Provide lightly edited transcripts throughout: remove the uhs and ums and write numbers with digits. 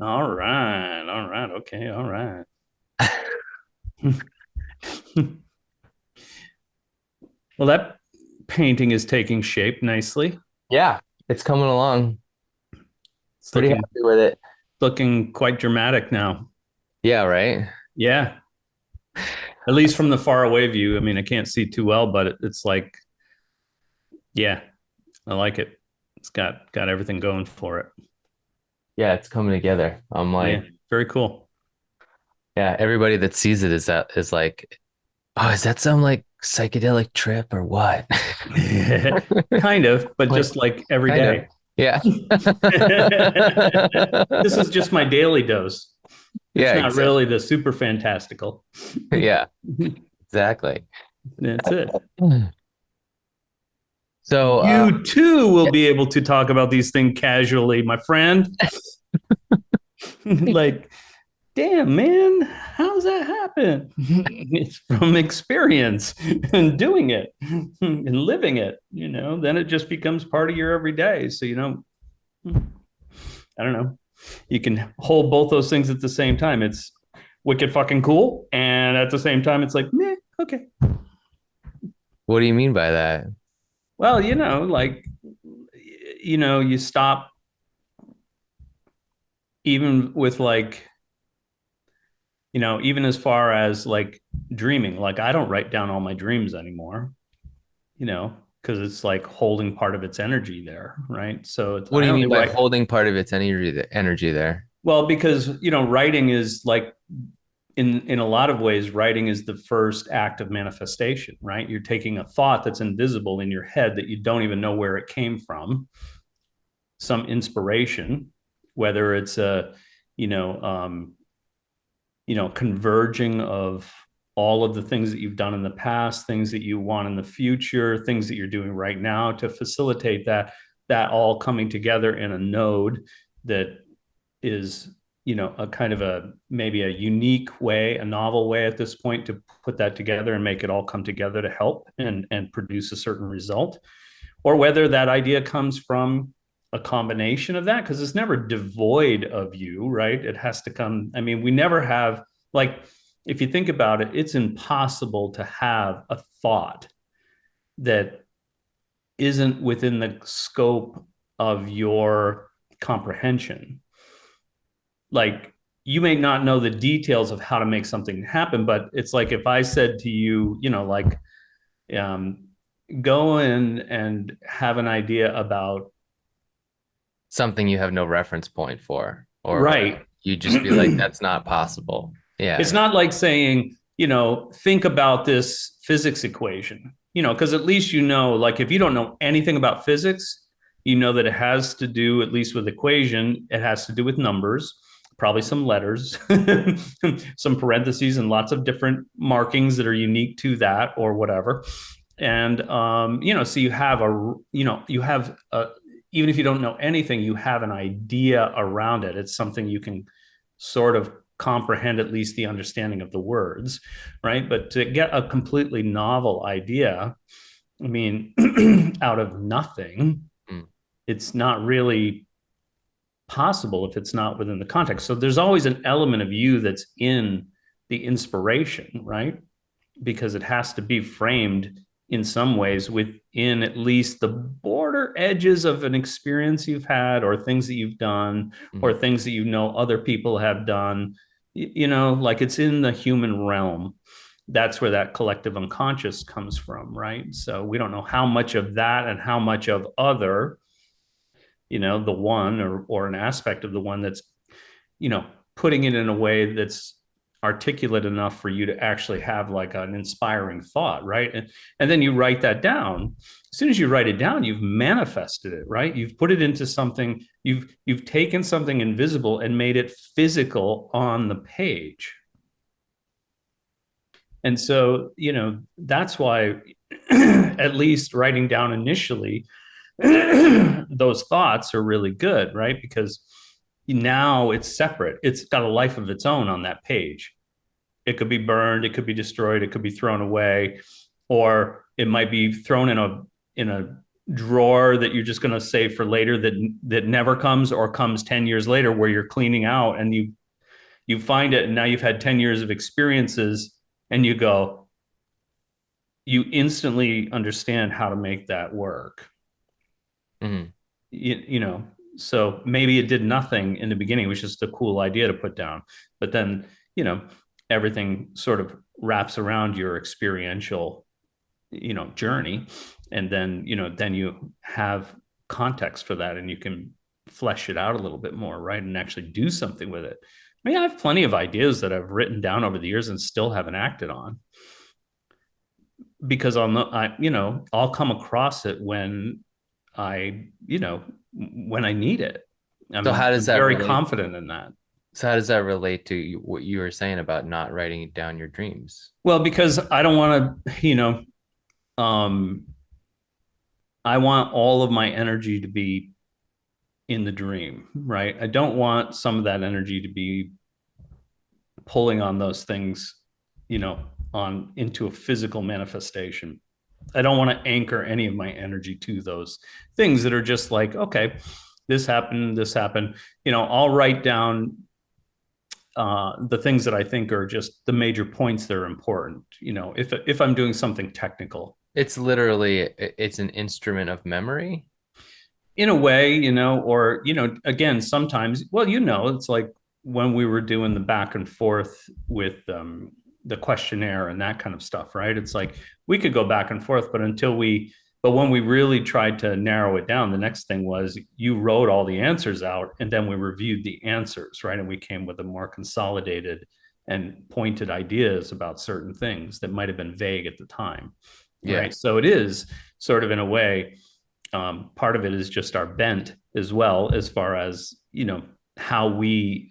All right. All right. Okay. All right. Well, that painting is taking shape nicely. Yeah, it's coming along. It's Pretty happy with it. looking quite dramatic now. Yeah, right. Yeah. At least from the far away view. I mean, I can't see too well, but it's like, yeah, I like it. It's got everything going for it. Yeah, it's coming together. I'm Yeah. like, Very cool. yeah, everybody that sees it is like, oh, is that some like psychedelic trip or what? Kind of, but Like, just like every kind of. day. Yeah. This is just my daily dose. It's Yeah, not exactly. really the super fantastical. Yeah, exactly. That's it. So, You too will yeah, be able to talk about these things casually, my friend. Like, damn, man, how's that happen? It's from experience and doing it and living it, then it just becomes part of your everyday. So, I don't know. You can hold both those things at the same time. It's wicked fucking cool. And at the same time, it's like, meh, okay. what do you mean by that? Well, like, you stop even with like, even as far as like dreaming. Like, I don't write down all my dreams anymore, because it's like holding part of its energy there, right? So What do I you only mean by write, holding part of its energy there? well, because, writing is like, in a lot of ways, writing is the first act of manifestation, right? You're taking a thought that's invisible in your head that you don't even know where it came from, some inspiration, whether it's a, you know, um, converging of all of the things that you've done in the past, things that you want in the future, things that you're doing right now to facilitate that all coming together in a node that is, a kind of a maybe a unique way, a novel way at this point to put that together and make it all come together to help and produce a certain result, or whether that idea comes from a combination of that, because it's never devoid of you, right? It has to come. I mean, we never have, like, if you think about it, it's impossible to have a thought that isn't within the scope of your comprehension. Like, you may not know the details of how to make something happen, but it's like if I said to you, like, um, go in and have an idea about, Something you have no reference point for, or right. you just be like, that's not possible. It's Yeah. not like saying, think about this physics equation, because at least, like, if you don't know anything about physics, you know that it has to do, at least with equation, it has to do with numbers, probably some letters, some parentheses, and lots of different markings that are unique to that or whatever. And, so you have even if you don't know anything, you have an idea around it. It's something you can sort of comprehend, at least the understanding of the words, right? But to get a completely novel idea, I mean, out of nothing, Mm. it's not really possible if it's not within the context. So there's always an element of you that's in the inspiration, right? Because it has to be framed in some ways within at least the border edges of an experience you've had, or things that you've done, or Mhm. things that other people have done. Like, it's in the human realm. That's where that collective unconscious comes from, right? So we don't know how much of that and how much of other, the one, or an aspect of the one that's, you know, putting it in a way that's articulate enough for you to actually have like an inspiring thought, right? And then you write that down. As soon as you write it down, you've manifested it, right? You've put it into something, you've taken something invisible and made it physical on the page. And so, that's why at least writing down initially those thoughts are really good, right? Because now it's separate. It's got a life of its own on that page. It could be burned, it could be destroyed, it could be thrown away, or it might be thrown in a drawer that you're just going to save for later that never comes, or comes 10 years later where you're cleaning out and you find it and now you've had 10 years of experiences and you go, you instantly understand how to make that work. Mhm. You know, so maybe it did nothing in the beginning, it was just a cool idea to put down, but then, you know, everything sort of wraps around your experiential, you know, journey, and then, you know, then you have context for that and you can flesh it out a little bit more, right, and actually do something with it. I mean, I have plenty of ideas that I've written down over the years and still haven't acted on, because you know, I'll come across it when you know, when I need it. So how does I'm that very relate? confident in that. So how does that relate to what you were saying about not writing down your dreams? Well, because I don't want to, you know, um, I want all of my energy to be in the dream, right? I don't want some of that energy to be pulling on those things, you know, on into a physical manifestation. I don't want to anchor any of my energy to those things that are just like, okay, this happened, this happened. You know, I'll write down the things that I think are just the major points that are important. You know, if I'm doing something technical, It's literally it's an instrument of memory. in a way, you know, or, you know, again, sometimes, well, you know, it's like when we were doing the back and forth with the questionnaire and that kind of stuff, right? It's like we could go back and forth, but when we really tried to narrow it down, the next thing was you wrote all the answers out and then we reviewed the answers, right? And we came with a more consolidated and pointed ideas about certain things that might have been vague at the time, Yeah. right? So it is sort of, in a way, part of it is just our bent as well, as far as, you know, how we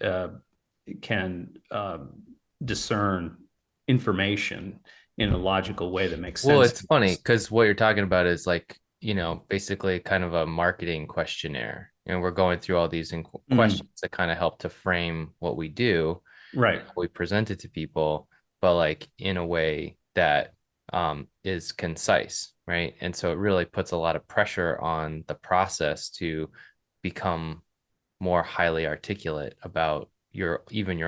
can discern information in a logical way that makes Well, sense it's to funny us. because what you're talking about is like, basically kind of a marketing questionnaire. And we're going through all these Mm, questions that kind of help to frame what we do and right. how we present it to people, but like in a way that is concise, right? And so it really puts a lot of pressure on the process to become more highly articulate about your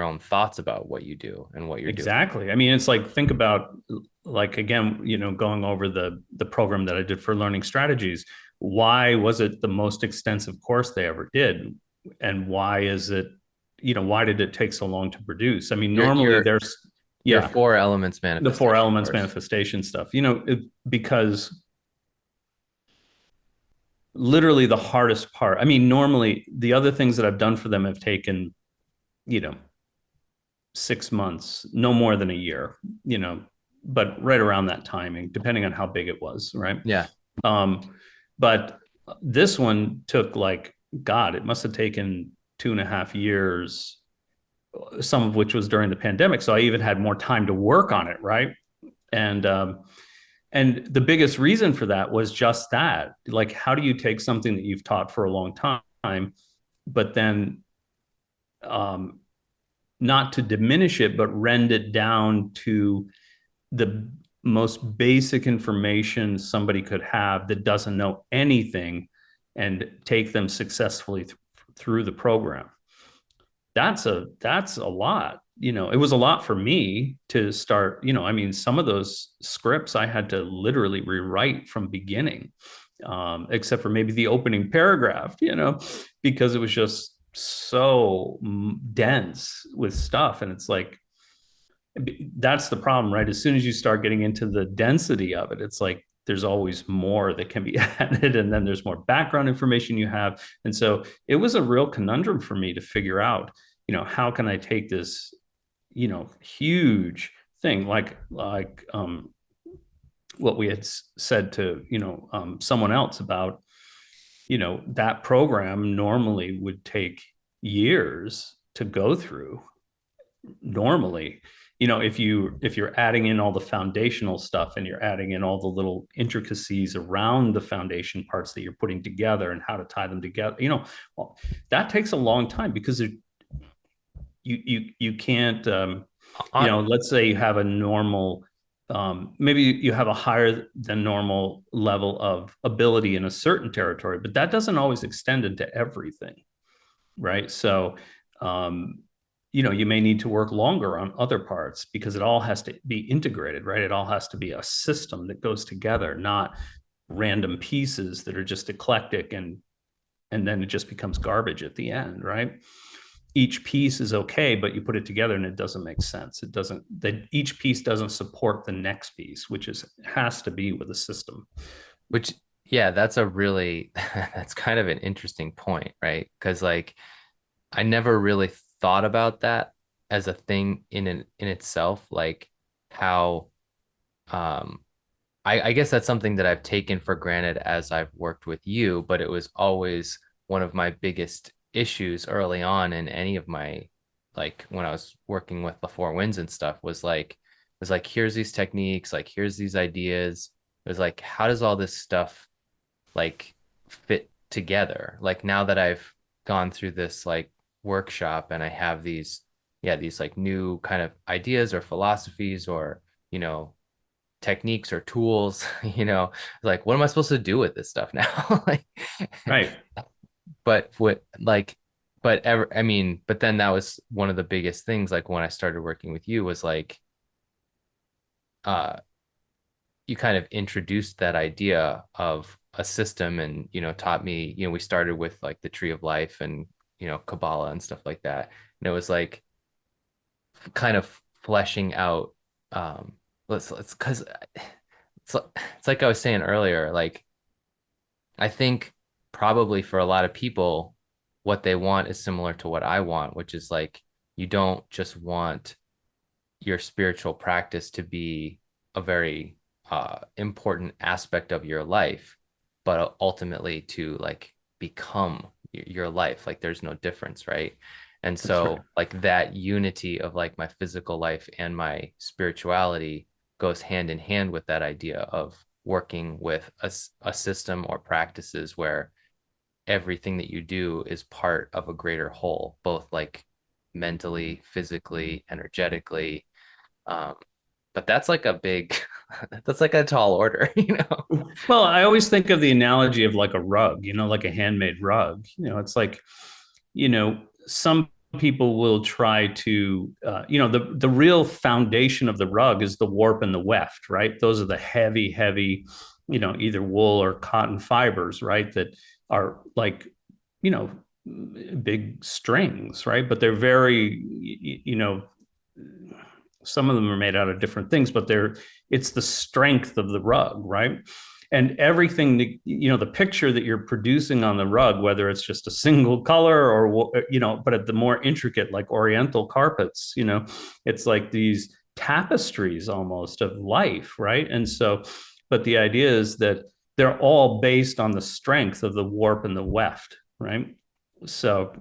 own thoughts about what you do and what you're doing. Exactly. I mean, it's like, think about, like, again, you know, going over the program that I did for learning strategies. Why was it the most extensive course they ever did? And why is it, you know, why did it take so long to produce? I mean, Your normally your there's, your yeah, four elements the four manifestation elements course. manifestation stuff, you know, because literally the hardest part, I mean, normally the other things that I've done for them have taken, you know, 6 months, no more than a year, you know, but right around that timing, depending on how big it was, right? Yeah. Um, but this one took, like, God, it must have taken 2.5 years, some of which was during the pandemic. So I even had more time to work on it, right? And and the biggest reason for that was just that, like, how do you take something that you've taught for a long time, but then um, not to diminish it, but rend it down to the most basic information somebody could have that doesn't know anything, and take them successfully through the program. That's a lot. You know, it was a lot for me to start. You know, I mean, some of those scripts I had to literally rewrite from beginning, except for maybe the opening paragraph, you know, because it was just so dense with stuff. And it's like, that's the problem, right? As soon as you start getting into the density of it, it's like there's always more that can be added, and then there's more background information you have. And so it was a real conundrum for me to figure out, you know, how can I take this, you know, huge thing, like what we had said to, you know, someone else about, you know, that program normally would take years to go through, normally, you know, if you're adding in all the foundational stuff and you're adding in all the little intricacies around the foundation parts that you're putting together and how to tie them together, you know, well, that takes a long time, because you can't, you On, know, let's say you have a normal maybe you have a higher than normal level of ability in a certain territory, but that doesn't always extend into everything, right? So, um, you may need to work longer on other parts because it all has to be integrated, right? It all has to be a system that goes together, not random pieces that are just eclectic and then it just becomes garbage at the end, right? Each piece is okay, but you put it together and it doesn't make sense. It doesn't, that each piece doesn't support the next piece, which is has to be with a system. Which, yeah, that's a really that's kind of an interesting point, right? Because like I never really thought about that as a thing in itself, like how um I guess that's something that I've taken for granted as I've worked with you, but it was always one of my biggest issues early on in any of my, like when I was working with the Four Winds and stuff, was like here's these techniques, like here's these ideas. It was like, how does all this stuff like fit together? Like now that I've gone through this like workshop and I have these, yeah, these like new kind of ideas or philosophies or, you know, techniques or tools, like what am I supposed to do with this stuff now? Like, Right. but what like, but ever, I mean, but then that was one of the biggest things. Like when I started working with you was like, uh, you kind of introduced that idea of a system and, taught me, we started with like the tree of life and, Kabbalah and stuff like that. And it was like kind of fleshing out, let's because it's like I was saying earlier, like I think probably for a lot of people, what they want is similar to what I want, which is like you don't just want your spiritual practice to be a very important aspect of your life, but ultimately to like become your life. Like there's no difference, right? And That's right. so like that unity of like my physical life and my spirituality goes hand in hand with that idea of working with a system or practices where everything that you do is part of a greater whole, both like mentally, physically, energetically. Um, but that's like a big, that's like a tall order, you know? Well, I always think of the analogy of like a rug, like a handmade rug. It's like, some people will try to, the real foundation of the rug is the warp and the weft, right? Those are the heavy, heavy, either wool or cotton fibers, right? That are like, you know, big strings, right? But they're very, some of them are made out of different things, but it's the strength of the rug, right? And everything that, the picture that you're producing on the rug, whether it's just a single color or, but at the more intricate, like oriental carpets, it's like these tapestries almost of life, right? And so, but the idea is that they're all based on the strength of the warp and the weft, right? So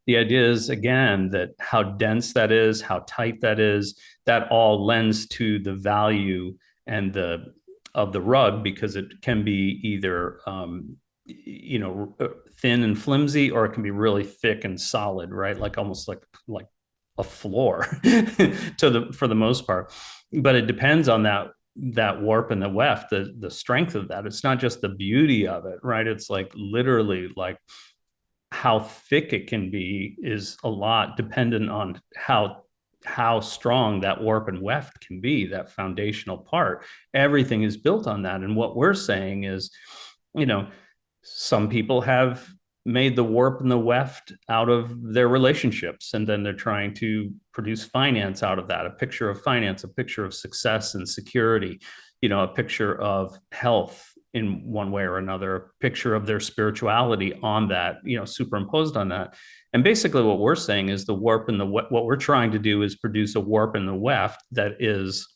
the idea is again that how dense that is, how tight that is, that all lends to the value and the of the rug because it can be either thin and flimsy or it can be really thick and solid, right? Like almost like a floor to the for the most part. But it depends on that warp and the weft, the strength of that. It's not just the beauty of it, right? It's like literally like how thick it can be is a lot dependent on how strong that warp and weft can be, that foundational part. Everything is built on that. And what we're saying is, you know, some people have made the warp and the weft out of their relationships, and then they're trying to produce finance out of that, a picture of finance, a picture of success and security, a picture of health in one way or another, a picture of their spirituality on that, superimposed on that. And basically what we're saying is the warp and the what we're trying to do is produce a warp and the weft that is,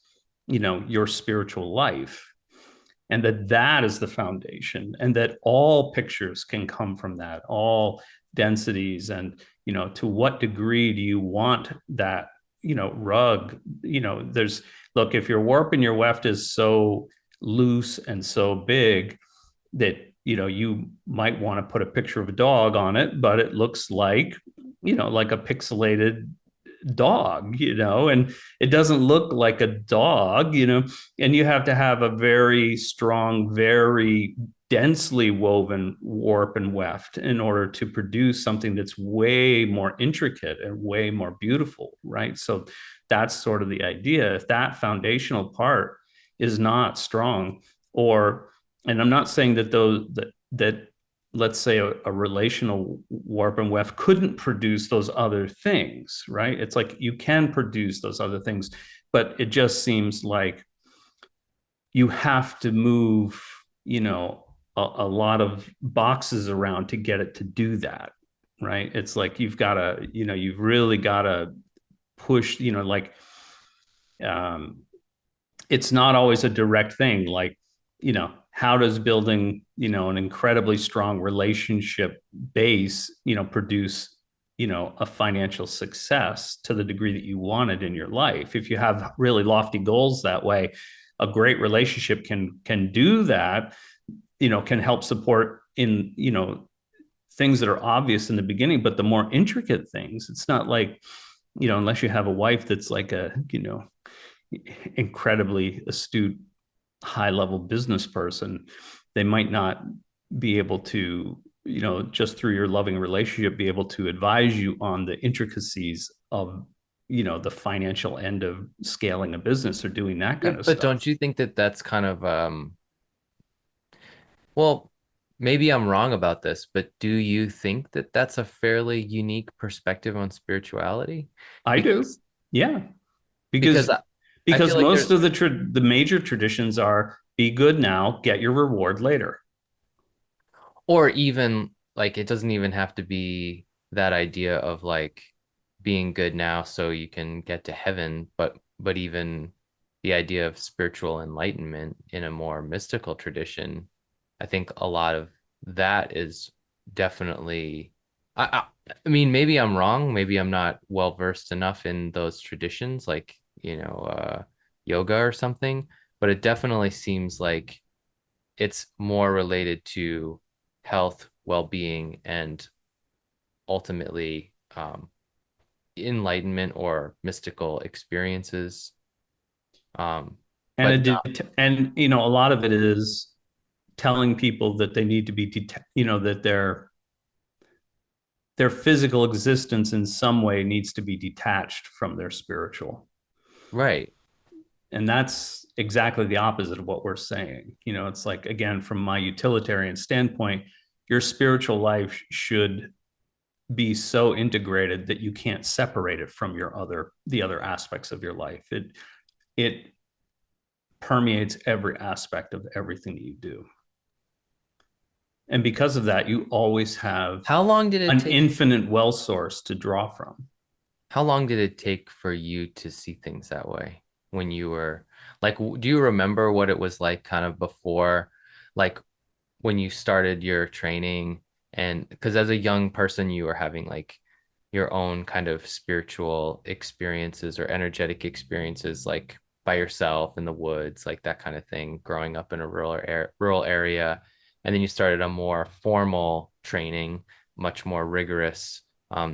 your spiritual life, and that is the foundation, and that all pictures can come from that, all densities. And to what degree do you want that rug? There's, look, if your warp and your weft is so loose and so big that you might want to put a picture of a dog on it, but it looks like like a pixelated dog, and it doesn't look like a dog, and you have to have a very strong, very densely woven warp and weft in order to produce something that's way more intricate and way more beautiful, right? So that's sort of the idea. If that foundational part is not strong, or, and I'm not saying that those that let's say a relational warp and weft couldn't produce those other things, right? It's like you can produce those other things, but it just seems like you have to move, a lot of boxes around to get it to do that, right? It's like you've really got to push, like, um, it's not always a direct thing. Like, how does building, an incredibly strong relationship base, produce, a financial success to the degree that you want it in your life? If you have really lofty goals that way, a great relationship can do that, can help support in, things that are obvious in the beginning, but the more intricate things, it's not like, unless you have a wife that's like a, incredibly astute, high level business person, they might not be able to, just through your loving relationship, be able to advise you on the intricacies of, the financial end of scaling a business or doing that kind of But stuff. don't you think that that's kind of well, maybe I'm wrong about this, but do you think that that's a fairly unique perspective on spirituality? I do. Because Yeah. because because I feel because like most there's of the major traditions are be good now, get your reward later. or even like it doesn't even have to be that idea of like being good now so you can get to heaven, but even the idea of spiritual enlightenment in a more mystical tradition. I think a lot of that is definitely I mean maybe I'm wrong, maybe I'm not well versed enough in those traditions like, yoga or something, but it definitely seems like it's more related to health, well-being, and ultimately enlightenment or mystical experiences. And But not a lot of it is telling people that they need to be that their physical existence in some way needs to be detached from their spiritual. right, And that's exactly the opposite of what we're saying. It's like, again, from my utilitarian standpoint, your spiritual life should be so integrated that you can't separate it from the other aspects of your life. It permeates every aspect of everything that you do. And because of that, you always have how long did it an take infinite well source to draw from. how long did it take for you to see things that way when you were like, do you remember what it was like kind of before, like when you started your training? And because as a young person you were having like your own kind of spiritual experiences or energetic experiences, like by yourself in the woods, like that kind of thing, growing up in a rural area. And then you started a more formal training, much more rigorous,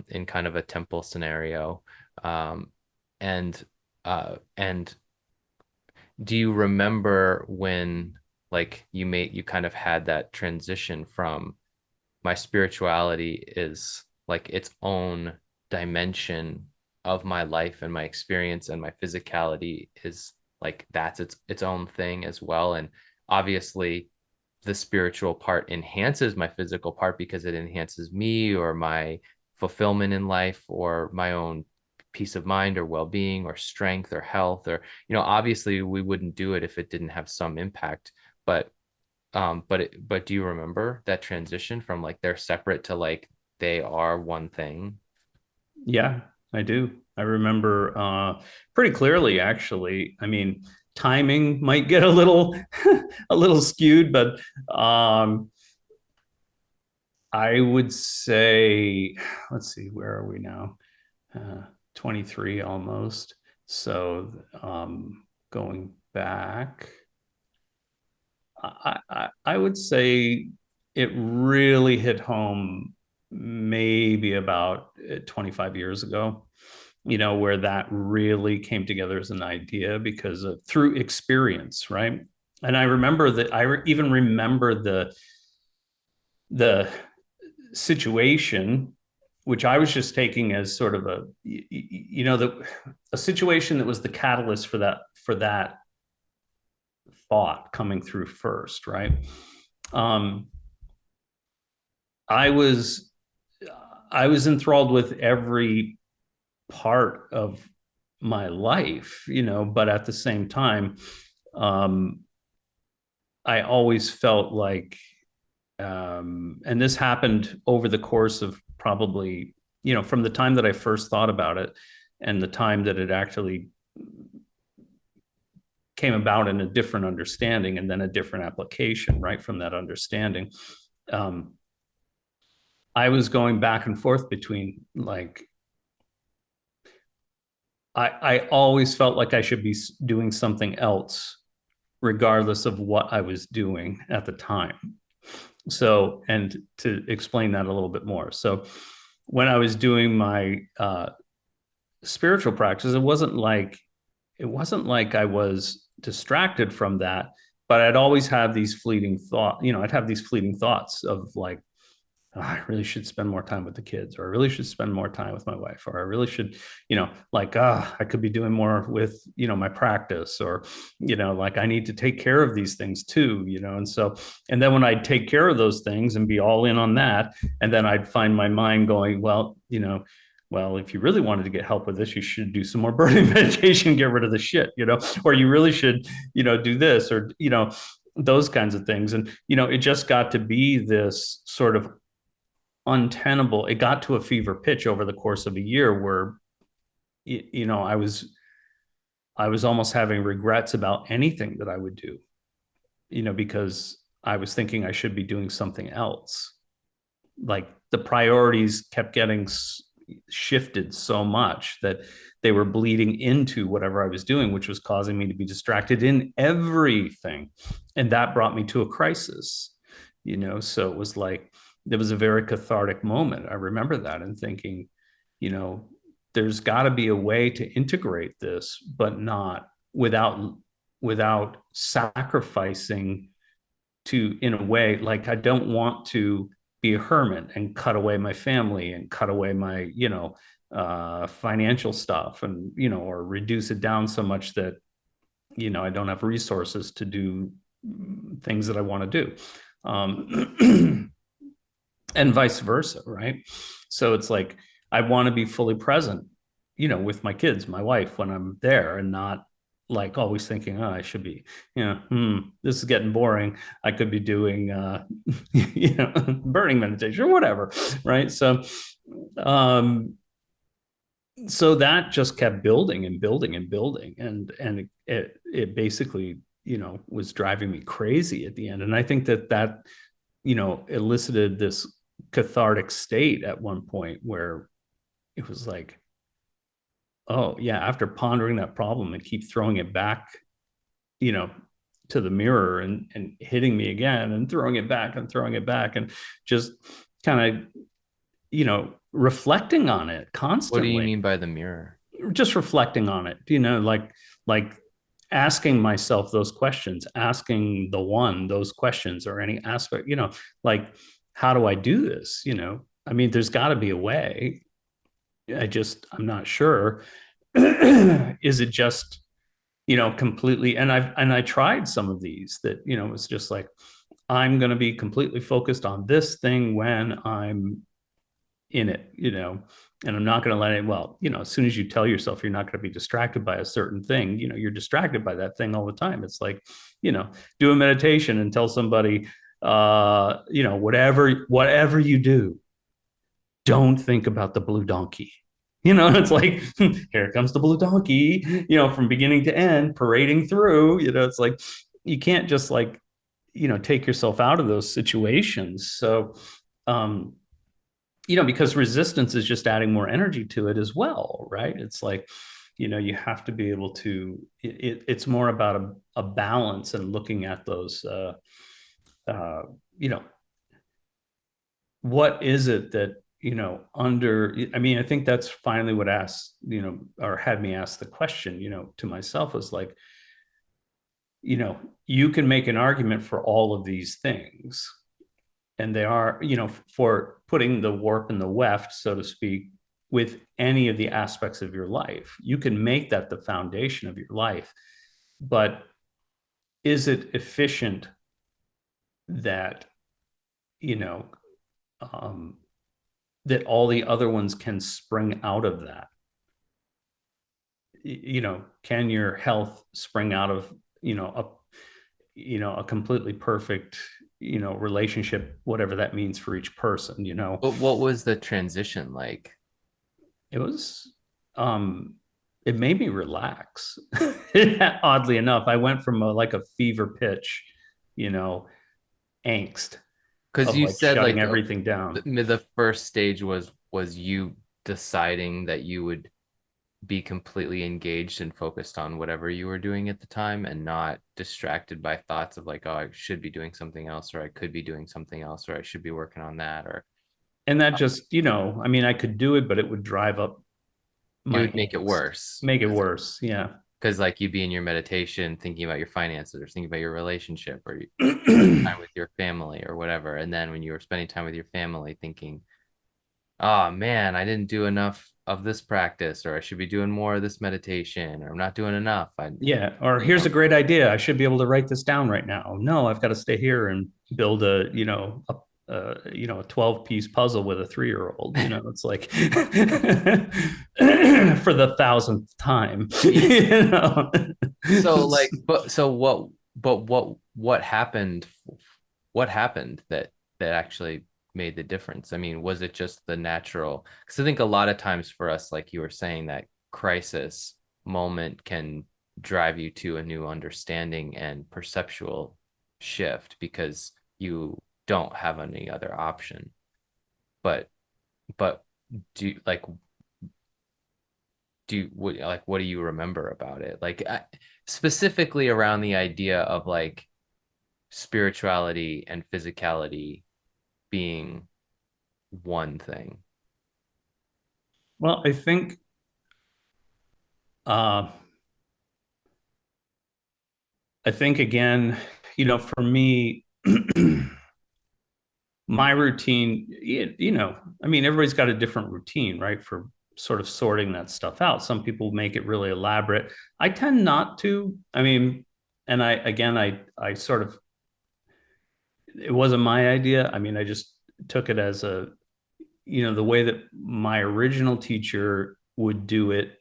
in kind of a temple scenario. Um, and and do you remember when like you kind of had that transition from my spirituality is like its own dimension of my life and my experience, and my physicality is like that's its own thing as well? And obviously the spiritual part enhances my physical part because it enhances me or my fulfillment in life or my own peace of mind or well-being or strength or health, or obviously we wouldn't do it if it didn't have some impact. But but do you remember that transition from like they're separate to like they are one thing? Yeah, I do. I remember pretty clearly, actually. I mean, timing might get a little a little skewed, but I would say, let's see, where are we now? 23 almost. So going back, I would say it really hit home maybe about 25 years ago. where that really came together as an idea because of through experience, right? And I remember that even remember the situation, which I was just taking as sort of a situation that was the catalyst for that thought coming through first, right? Um, I was I was enthralled with every part of my life, but at the same time, um, I always felt like, and this happened over the course of probably, from the time that I first thought about it and the time that it actually came about in a different understanding and then a different application, right, from that understanding. Um, I was going back and forth between like, I always felt like I should be doing something else, regardless of what I was doing at the time. So, and to explain that a little bit more. So, when I was doing my spiritual practice, it wasn't like I was distracted from that, but I'd always have these fleeting thoughts. I'd have these fleeting thoughts of like, oh, I really should spend more time with the kids, or I really should spend more time with my wife, or I really should, like, I could be doing more with, my practice, or, like I need to take care of these things too, and so, and then when I'd take care of those things and be all in on that, and then I'd find my mind going, well, well, if you really wanted to get help with this, you should do some more burning meditation, get rid of the shit, or you really should, do this, or, those kinds of things. And, it just got to be this sort of untenable. It got to a fever pitch over the course of a year where, I was almost having regrets about anything that I would do, because I was thinking I should be doing something else. Like the priorities kept getting shifted so much that they were bleeding into whatever I was doing, which was causing me to be distracted in everything. And that brought me to a crisis, so it was like, it was a very cathartic moment. I remember that and thinking, you know, there's got to be a way to integrate this, but not without sacrificing to, in a way, like I don't want to be a hermit and cut away my family and cut away my, financial stuff, and, or reduce it down so much that, I don't have resources to do things that I want to do. And vice versa, right? So it's like, I want to be fully present, with my kids, my wife, when I'm there, and not like always thinking, oh, I should be, this is getting boring. I could be doing, burning meditation or whatever, right? Um, so that just kept building and building and building, and it basically, was driving me crazy at the end. And I think that elicited this cathartic state at one point where it was like, oh yeah, after pondering that problem and keep throwing it back, you know to the mirror, and hitting me again and throwing it back and throwing it back, and just kind of, reflecting on it What do you constantly, mean by the mirror? just reflecting on it, like asking myself those questions, asking the one those questions, or any aspect, like, how do I do this? I mean, there's got to be a way. I'm not sure. Is it just, completely, and I tried some of these that, it's just like, I'm going to be completely focused on this thing when I'm in it, and I'm not going to let it, well, as soon as you tell yourself you're not going to be distracted by a certain thing, you're distracted by that thing all the time. It's like, do a meditation and tell somebody, whatever you do, don't think about the blue donkey. It's like, here comes the blue donkey, from beginning to end, parading through. It's like, you can't just like, take yourself out of those situations. So, because resistance is just adding more energy to it as well, right? It's like, you have to be able to, it's more about a balance, and looking at those, uh, what is it that, under, I mean, I think that's finally what asked, or had me ask the question, to myself, was like, you can make an argument for all of these things, and they are, for putting the warp and the weft, so to speak, with any of the aspects of your life. You can make that the foundation of your life, but is it efficient that, you know, um, that all the other ones can spring out of that? Can your health spring out of, a completely perfect, relationship, whatever that means for each person? But what was the transition like? It was, it made me relax. Oddly enough, I went from like a fever pitch, you know, angst Because of you like said shutting like everything down. the first stage was you deciding that you would be completely engaged and focused on whatever you were doing at the time and not distracted by thoughts of like, oh, I should be doing something else, or I could be doing something else, or I should be working on that, or And that just, I mean, I could do it, but it would drive up it my would make it angst, worse. make it worse. Yeah. Because like you'd be in your meditation thinking about your finances or thinking about your relationship or spending time with your family or whatever. And then when you were spending time with your family thinking, oh man, I didn't do enough of this practice, or I should be doing more of this meditation, or I'm not doing enough. Yeah. Or You here's know, a great idea. I should be able to write this down right now. No, I've got to stay here and build a 12-piece puzzle with a 3-year-old. It's like for the thousandth time. yeah. you know. So like, what happened? What happened that actually made the difference? I mean, was it just the natural? Because I think a lot of times for us, like you were saying, that crisis moment can drive you to a new understanding and perceptual shift because you don't have any other option. But but do you, like what do you remember about it? Like specifically around the idea of like spirituality and physicality being one thing. Well, uh, I think again, for me, my routine, I mean, everybody's got a different routine, right? For sort of sorting that stuff out. Some people make it really elaborate. I tend not to. I mean, and I sort of, it wasn't my idea. I mean, I just took it as the way that my original teacher would do it.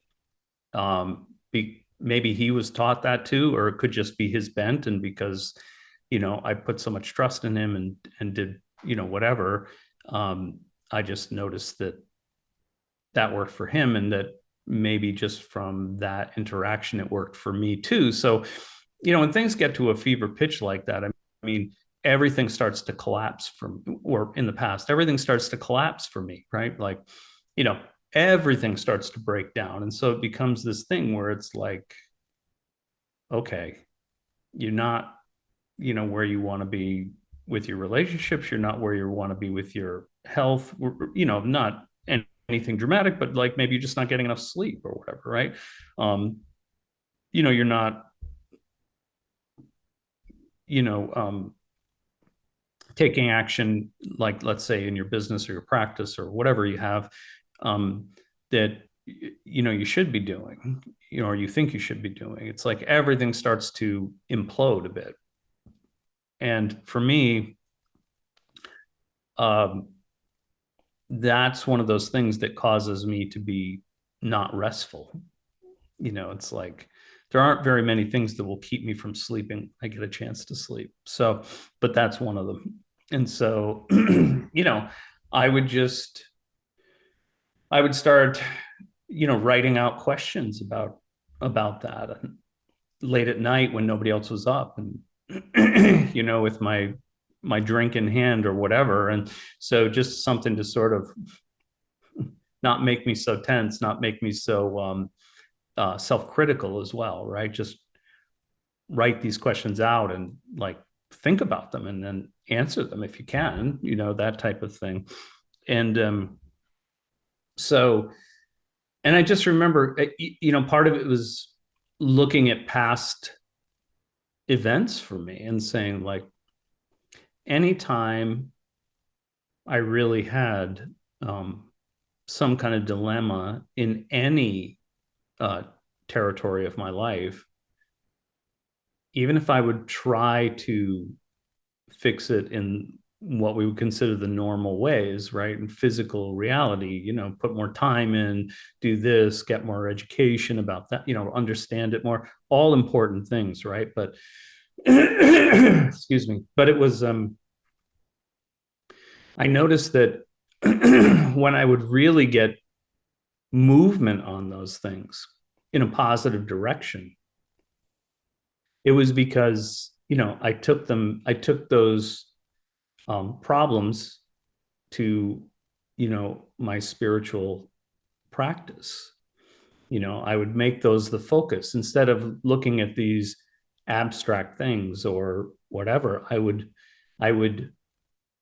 Maybe he was taught that too, or it could just be his bent. And because, I put so much trust in him and did, whatever, I just noticed that worked for him, and that maybe just from that interaction, it worked for me too. So, when things get to a fever pitch like that, I mean, everything starts to collapse or in the past, everything starts to collapse for me, right? Like, you know, everything starts to break down. And so it becomes this thing where it's like, okay, you're not, where you want to be with your relationships. You're not where you want to be with your health, not anything dramatic, but like maybe you're just not getting enough sleep or whatever, right? You're not, you know, taking action, like let's say in your business or your practice or whatever you have, that you should be doing, or you think you should be doing. It's like everything starts to implode a bit. And for me, um, that's one of those things that causes me to be not restful. It's like there aren't very many things that will keep me from sleeping. I get a chance to sleep. So, but that's one of them. And so, I would just, I would start, writing out questions about that, and late at night when nobody else was up, and with my drink in hand or whatever. And so just something to sort of not make me so tense, not make me so self-critical as well, right? Just write these questions out and like think about them and then answer them if you can, that type of thing. And So, and I just remember, part of it was looking at past events for me and saying, like, anytime I really had some kind of dilemma in any uh, territory of my life, even if I would try to fix it in what we would consider the normal ways, right? In physical reality, put more time in, do this, get more education about that, understand it more, all important things, right? But excuse me, but it was, I noticed that when I would really get movement on those things in a positive direction, it was because, I took those problems to, my spiritual practice. I would make those the focus instead of looking at these abstract things or whatever. I would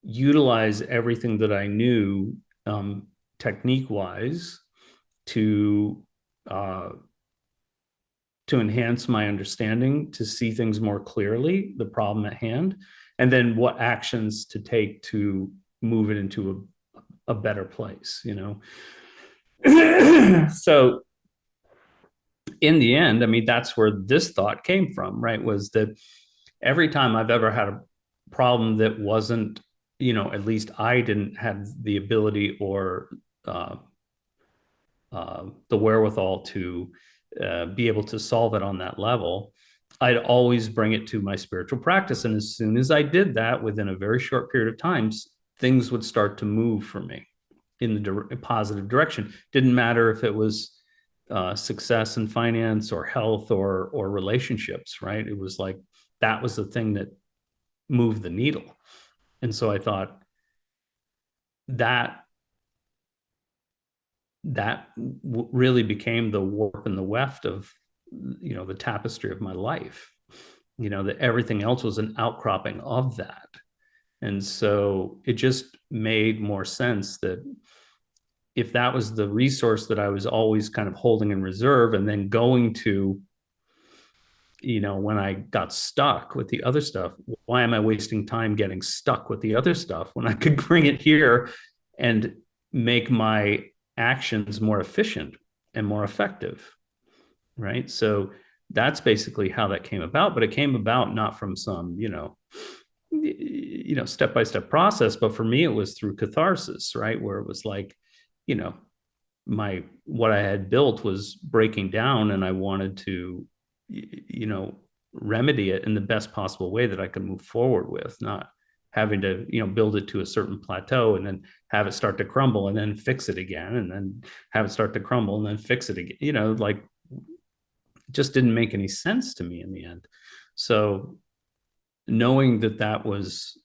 utilize everything that I knew, technique wise, to uh, to enhance my understanding, to see things more clearly, the problem at hand, and then what actions to take to move it into a better place. So in the end, I mean, that's where this thought came from, right? Was that every time I've ever had a problem that wasn't, at least I didn't have the ability or uh, the wherewithal to be able to solve it on that level, I'd always bring it to my spiritual practice. And as soon as I did that, within a very short period of time, things would start to move for me in the positive direction. Didn't matter if it was success in finance or health or relationships, right? It was like that was the thing that moved the needle. And so I thought that really became the warp and the weft of, the tapestry of my life. That everything else was an outcropping of that. And so it just made more sense that if that was the resource that I was always kind of holding in reserve and then going to, when I got stuck with the other stuff, why am I wasting time getting stuck with the other stuff when I could bring it here and make my actions more efficient and more effective? Right. So that's basically how that came about. But it came about not from some, step by step process, but for me, it was through catharsis, right? Where it was like, you know, what I had built was breaking down, and I wanted to, remedy it in the best possible way that I could move forward with, not having to, build it to a certain plateau and then have it start to crumble and then fix it again and then have it start to crumble and then fix it again. Like it just didn't make any sense to me in the end. So knowing that was,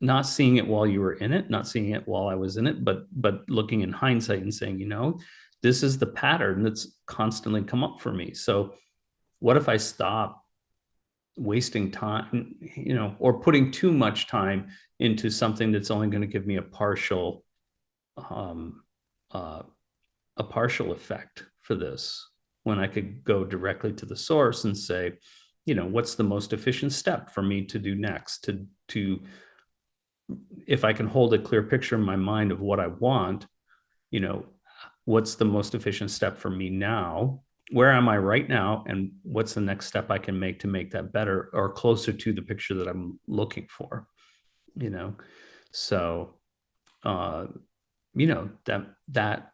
not seeing it while you were in it, not seeing it while I was in it, but looking in hindsight and saying, this is the pattern that's constantly come up for me. So what if I stop wasting time, or putting too much time into something that's only going to give me um, uh, a partial effect for this, when I could go directly to the source and say, what's the most efficient step for me to do next, to if I can hold a clear picture in my mind of what I want, you know, what's the most efficient step for me now? Where am I right now? And what's the next step I can make to make that better or closer to the picture that I'm looking for? You know, so, uh, that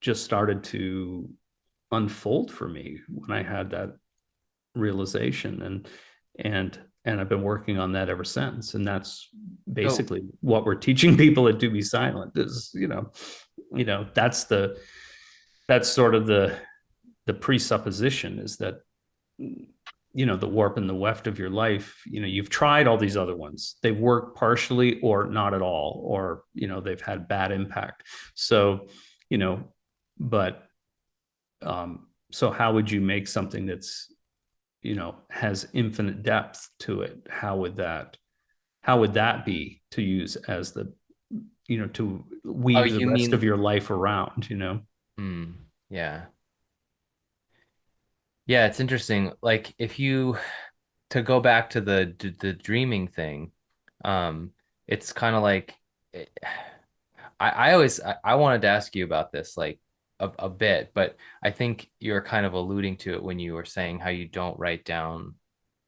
just started to unfold for me when I had that realization, and I've been working on that ever since. And that's So, basically what we're teaching people at 2BSilent is, that's sort of the presupposition is that, the warp and the weft of your life, you've tried all these other ones. They've worked partially or not at all, or, they've had bad impact. So, you know, but so how would you make something that's, has infinite depth to it? How would that be to use as the to Oh, weave the you rest of mean, your life around, yeah. Yeah, it's interesting. Like if you to go back to the dreaming thing, um, it's kind of like I wanted to ask you about this like a bit, but I think you're kind of alluding to it when you were saying how you don't write down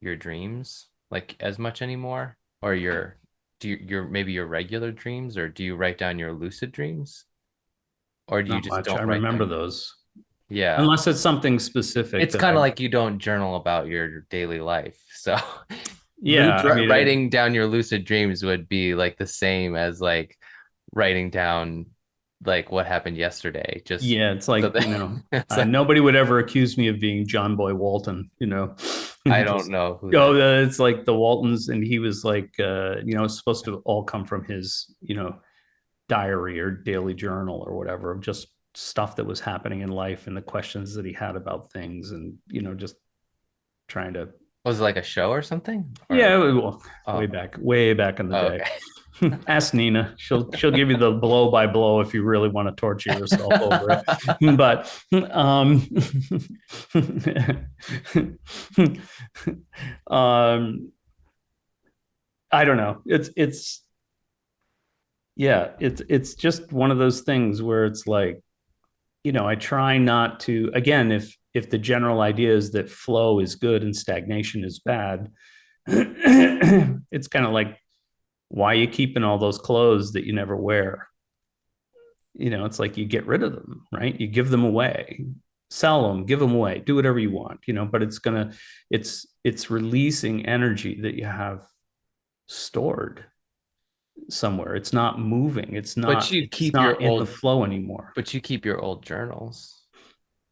your dreams like as much anymore, or your do you, your maybe your regular dreams, or do you write down your lucid dreams, or do you Not just much. I don't write remember them? those, Yeah. unless it's something specific It's that kind I, of like you don't journal about your daily life. So yeah, I mean, writing down your lucid dreams would be like the same as like writing down like what happened yesterday. Just yeah, it's so like, that it's like nobody would ever accuse me of being John Boy Walton. I don't Just, know who oh, that. it's like the Waltons, and he was like, it's supposed to all come from his, diary or daily journal or whatever of just stuff that was happening in life and the questions that he had about things, and just trying to, Was it like a show or something? yeah, Or well, oh, way back in the oh day. okay. Ask Nina. She'll give you the blow by blow if you really want to torture yourself over it. But um, I don't know. It's yeah, it's just one of those things where it's like, I try not to, again, if the general idea is that flow is good and stagnation is bad, it's kind of like, why are you keeping all those clothes that you never wear? It's like you get rid of them, right? You give them away, sell them, give them away, do whatever you want, but it's releasing energy that you have stored somewhere. It's not moving. It's But not, you it's keep your not in the old flow anymore. but you keep your old journals.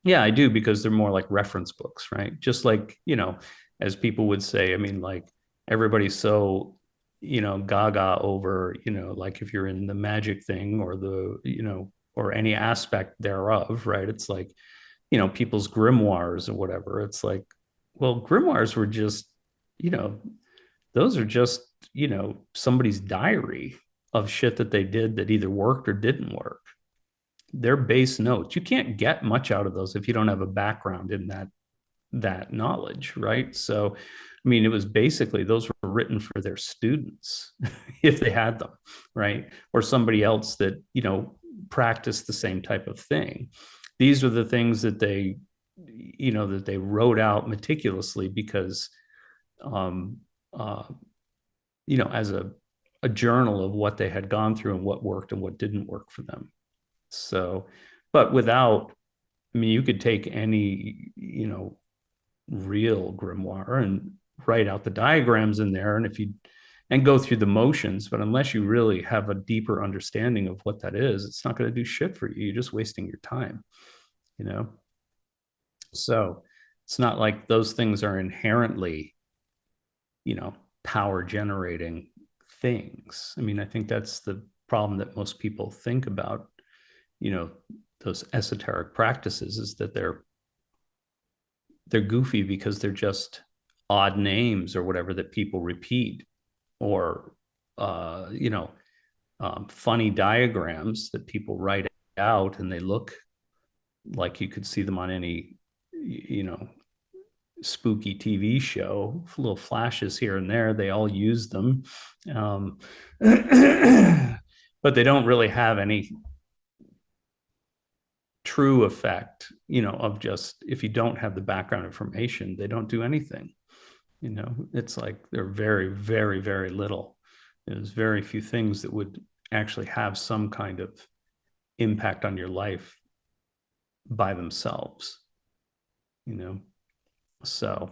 Yeah, I do, because they're more like reference books, right? Just like, as people would say, I mean, like, everybody's so, gaga over, like, if you're in the magic thing or or any aspect thereof, right? It's like, people's grimoires or whatever. It's like, well, grimoires were just, you know, those are just, somebody's diary of shit that they did that either worked or didn't work. They're base notes. You can't get much out of those if you don't have a background in that knowledge, right? So, I mean, it was basically, those were written for their students if they had them, right? Or somebody else that, practiced the same type of thing. These are the things that they wrote out meticulously because, um, uh, as a journal of what they had gone through and what worked and what didn't work for them. So, but without, I mean, you could take any, real grimoire and write out the diagrams in there, and go through the motions, but unless you really have a deeper understanding of what that is, it's not going to do shit for you. You're just wasting your time, you know. So it's not like those things are inherently, you know, power generating things. I mean, I think that's the problem that most people think about, you know, those esoteric practices, is that they're goofy because they're just odd names or whatever that people repeat, or you know, funny diagrams that people write out, and they look like you could see them on any, spooky TV show, little flashes here and there. They all use them, um, but they don't really have any true effect, of just, if you don't have the background information, they don't do anything. It's like they're very, very, very little. There's very few things that would actually have some kind of impact on your life by themselves, you know? So,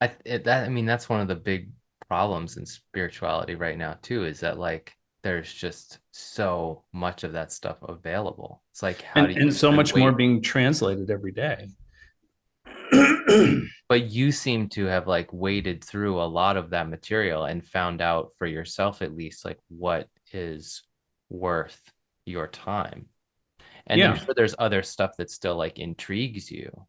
I mean that's one of the big problems in spirituality right now too, is that like there's just so much of that stuff available. It's like how do and you so even much more wait? being translated every day. But you seem to have like waded through a lot of that material and found out for yourself at least like what is worth your time. And I'm Yeah. sure there's other stuff that still like intrigues you,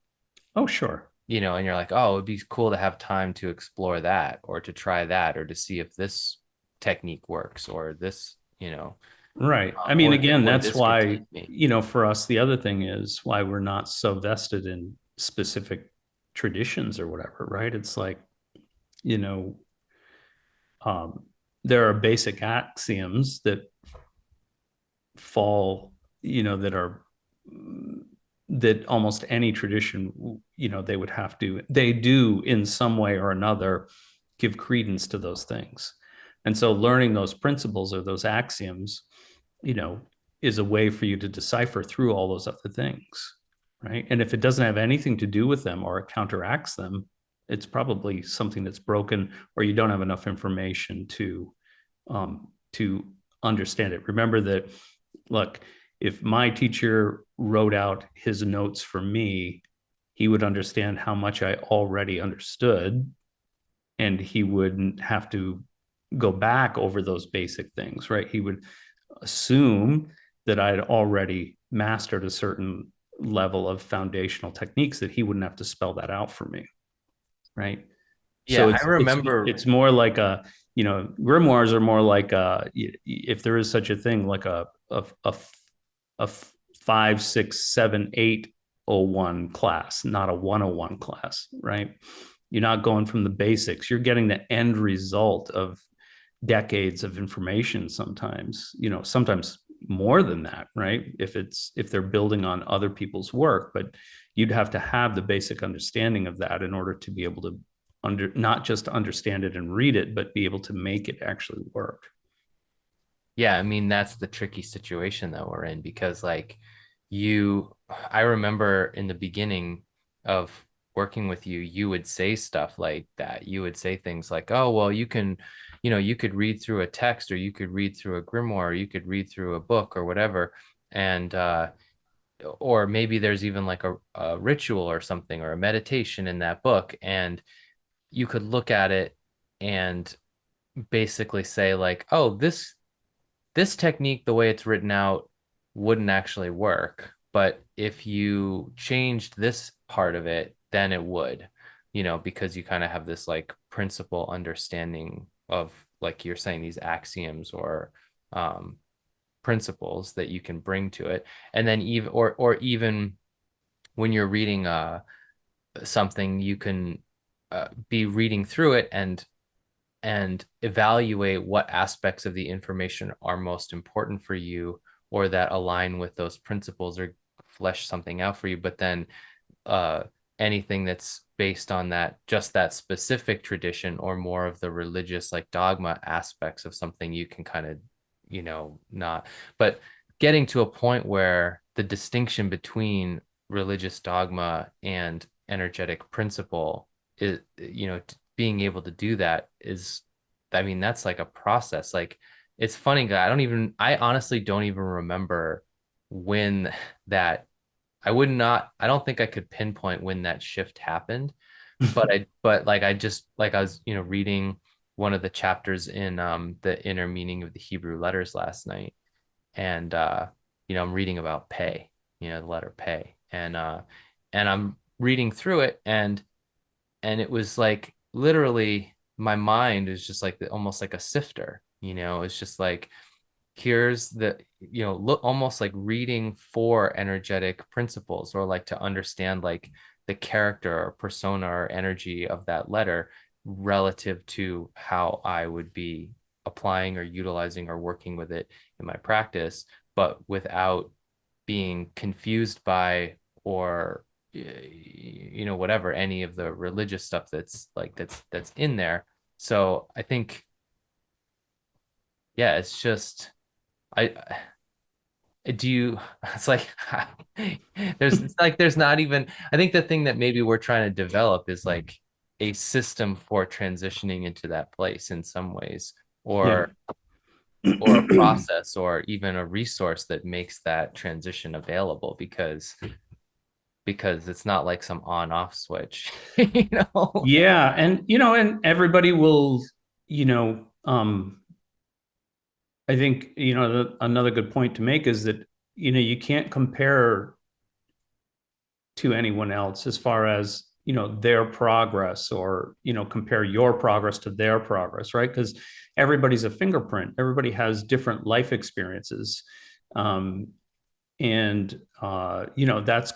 Oh, sure. and you're like, oh, it'd be cool to have time to explore that or to try that or to see if this technique works, or this, Right. I mean, again, or that's this could why, teach me. for us, the other thing is why we're not so vested in specific traditions or whatever, right? It's like, you know, um, there are basic axioms that fall, that are, that almost any tradition, they would have to, they do in some way or another give credence to those things. And so learning those principles or those axioms, you know, is a way for you to decipher through all those other things, right? And if it doesn't have anything to do with them or it counteracts them, it's probably something that's broken, or you don't have enough information to understand it. Remember that, look, if my teacher wrote out his notes for me, he would understand how much I already understood, and he wouldn't have to go back over those basic things, right? He would assume that I had already mastered a certain level of foundational techniques that he wouldn't have to spell that out for me, right? So Yeah, I it's remember. it's more like a, grimoires are more like a, if there is such a thing, like a 5, 6, 7, 8 01 class, not a 101 class, right? You're not going from the basics. You're getting the end result of decades of information, sometimes, sometimes more than that, right? If they're building on other people's work, but you'd have to have the basic understanding of that in order to be able to not just understand it and read it, but be able to make it actually work. Yeah, I mean, that's the tricky situation that we're in, because like I remember in the beginning of working with you, you would say stuff like that. You would say things like, "Oh, well, you could read through a text, or you could read through a grimoire, or you could read through a book or whatever." And or maybe there's even like a ritual or something, or a meditation in that book, and you could look at it and basically say like, "Oh, this technique, the way it's written out, wouldn't actually work. But if you changed this part of it, then it would, because you kind of have this like principle understanding of, like you're saying, these axioms or um, principles that you can bring to it. And then or even when you're reading something, you can be reading through it and evaluate what aspects of the information are most important for you, or that align with those principles, or flesh something out for you. But then uh, anything that's based on that specific tradition, or more of the religious like dogma aspects of something, you can kind of, not. But getting to a point where the distinction between religious dogma and energetic principle is, being able to do that is, I mean, that's like a process. Like, it's funny, I honestly don't even remember when that, I don't think I could pinpoint when that shift happened. But like, I was, reading one of the chapters in the inner meaning of the Hebrew letters last night. And I'm reading about pay, the letter pay. And I'm reading through it, and it was like, literally, my mind is just like almost like a sifter. It's just like, here's the, look, almost like reading for energetic principles, or like to understand like the character or persona or energy of that letter relative to how I would be applying or utilizing or working with it in my practice, but without being confused by, or whatever, any of the religious stuff that's in there. So I think, yeah, it's just, I do you it's like, there's not even, I think the thing that maybe we're trying to develop is like a system for transitioning into that place in some ways, Yeah. or a process, or even a resource that makes that transition available, because it's not like some on off switch. Yeah, and everybody will, you know, I think, another good point to make is that, you can't compare to anyone else as far as their progress, or compare your progress to their progress, right? Because everybody's a fingerprint, everybody has different life experiences. And that's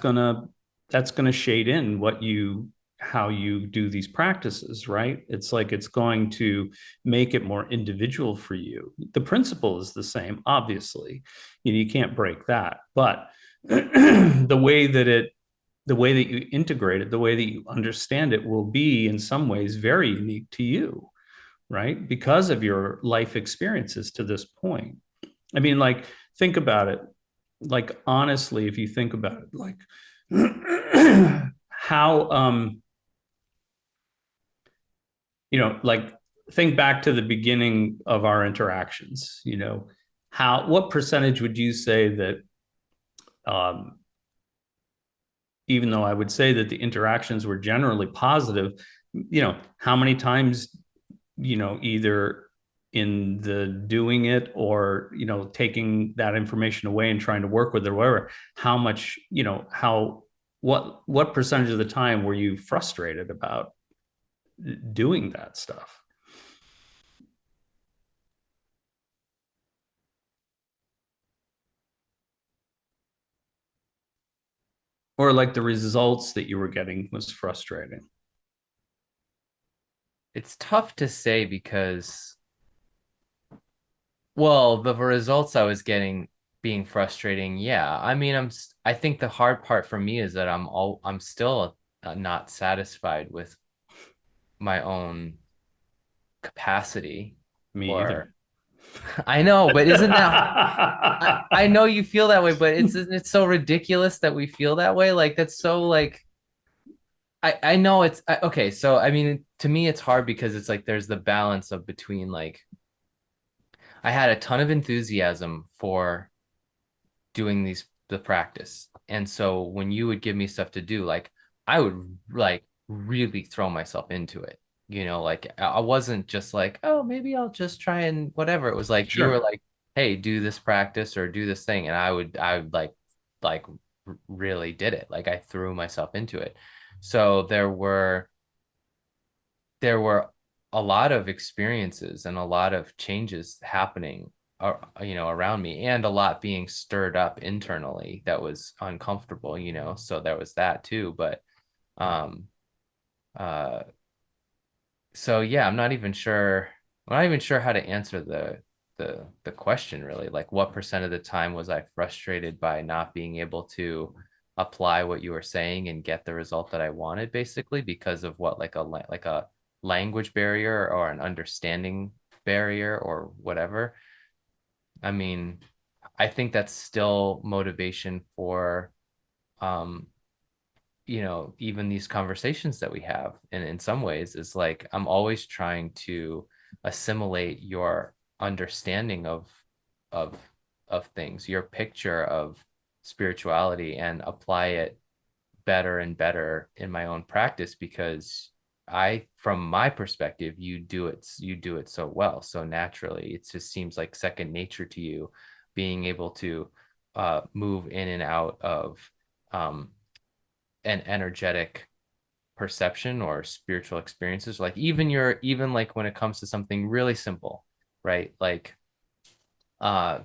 gonna shade in how you do these practices, right? It's like it's going to make it more individual for you. The principle is the same, obviously. You can't break that, but the way that you integrate it, the way that you understand it, will be in some ways very unique to you, right? Because of your life experiences to this point. I mean, like, think about it. Like, honestly, if you think about it, like, how, like, think back to the beginning of our interactions, what percentage would you say that, um, even though I would say that the interactions were generally positive, how many times, either in the doing it, or, taking that information away and trying to work with it or whatever, how much, what percentage of the time were you frustrated about doing that stuff? Or like the results that you were getting was frustrating? It's tough to say because, well, the results I was getting being frustrating. Yeah. I mean, I think the hard part for me is that I'm still not satisfied with my own capacity. Me Or either. I know, but isn't that, I know you feel that way, but it's so ridiculous that we feel that way. Like that's so like I know okay. So I mean, to me, it's hard because it's like there's the balance of between like I had a ton of enthusiasm for doing the practice, and so when you would give me stuff to do, like I would like really throw myself into it. Like I wasn't just like, oh, maybe I'll just try and whatever. It was like you were Sure. like, hey, do this practice or do this thing, and I would like really did it. Like I threw myself into it. So there were a lot of experiences and a lot of changes happening around me, and a lot being stirred up internally that was uncomfortable, so there was that too. But um uh so yeah, I'm not even sure how to answer the question really. Like what percent of the time was I frustrated by not being able to apply what you were saying and get the result that I wanted, basically because of what, like a language barrier or an understanding barrier or whatever. I mean, I think that's still motivation for um even these conversations that we have. And in some ways, it's like I'm always trying to assimilate your understanding of of things, your picture of spirituality, and apply it better and better in my own practice because from my perspective, you do it so well, so naturally. It just seems like second nature to you, being able to move in and out of um, an energetic perception or spiritual experiences. Like even like when it comes to something really simple, right? Like uh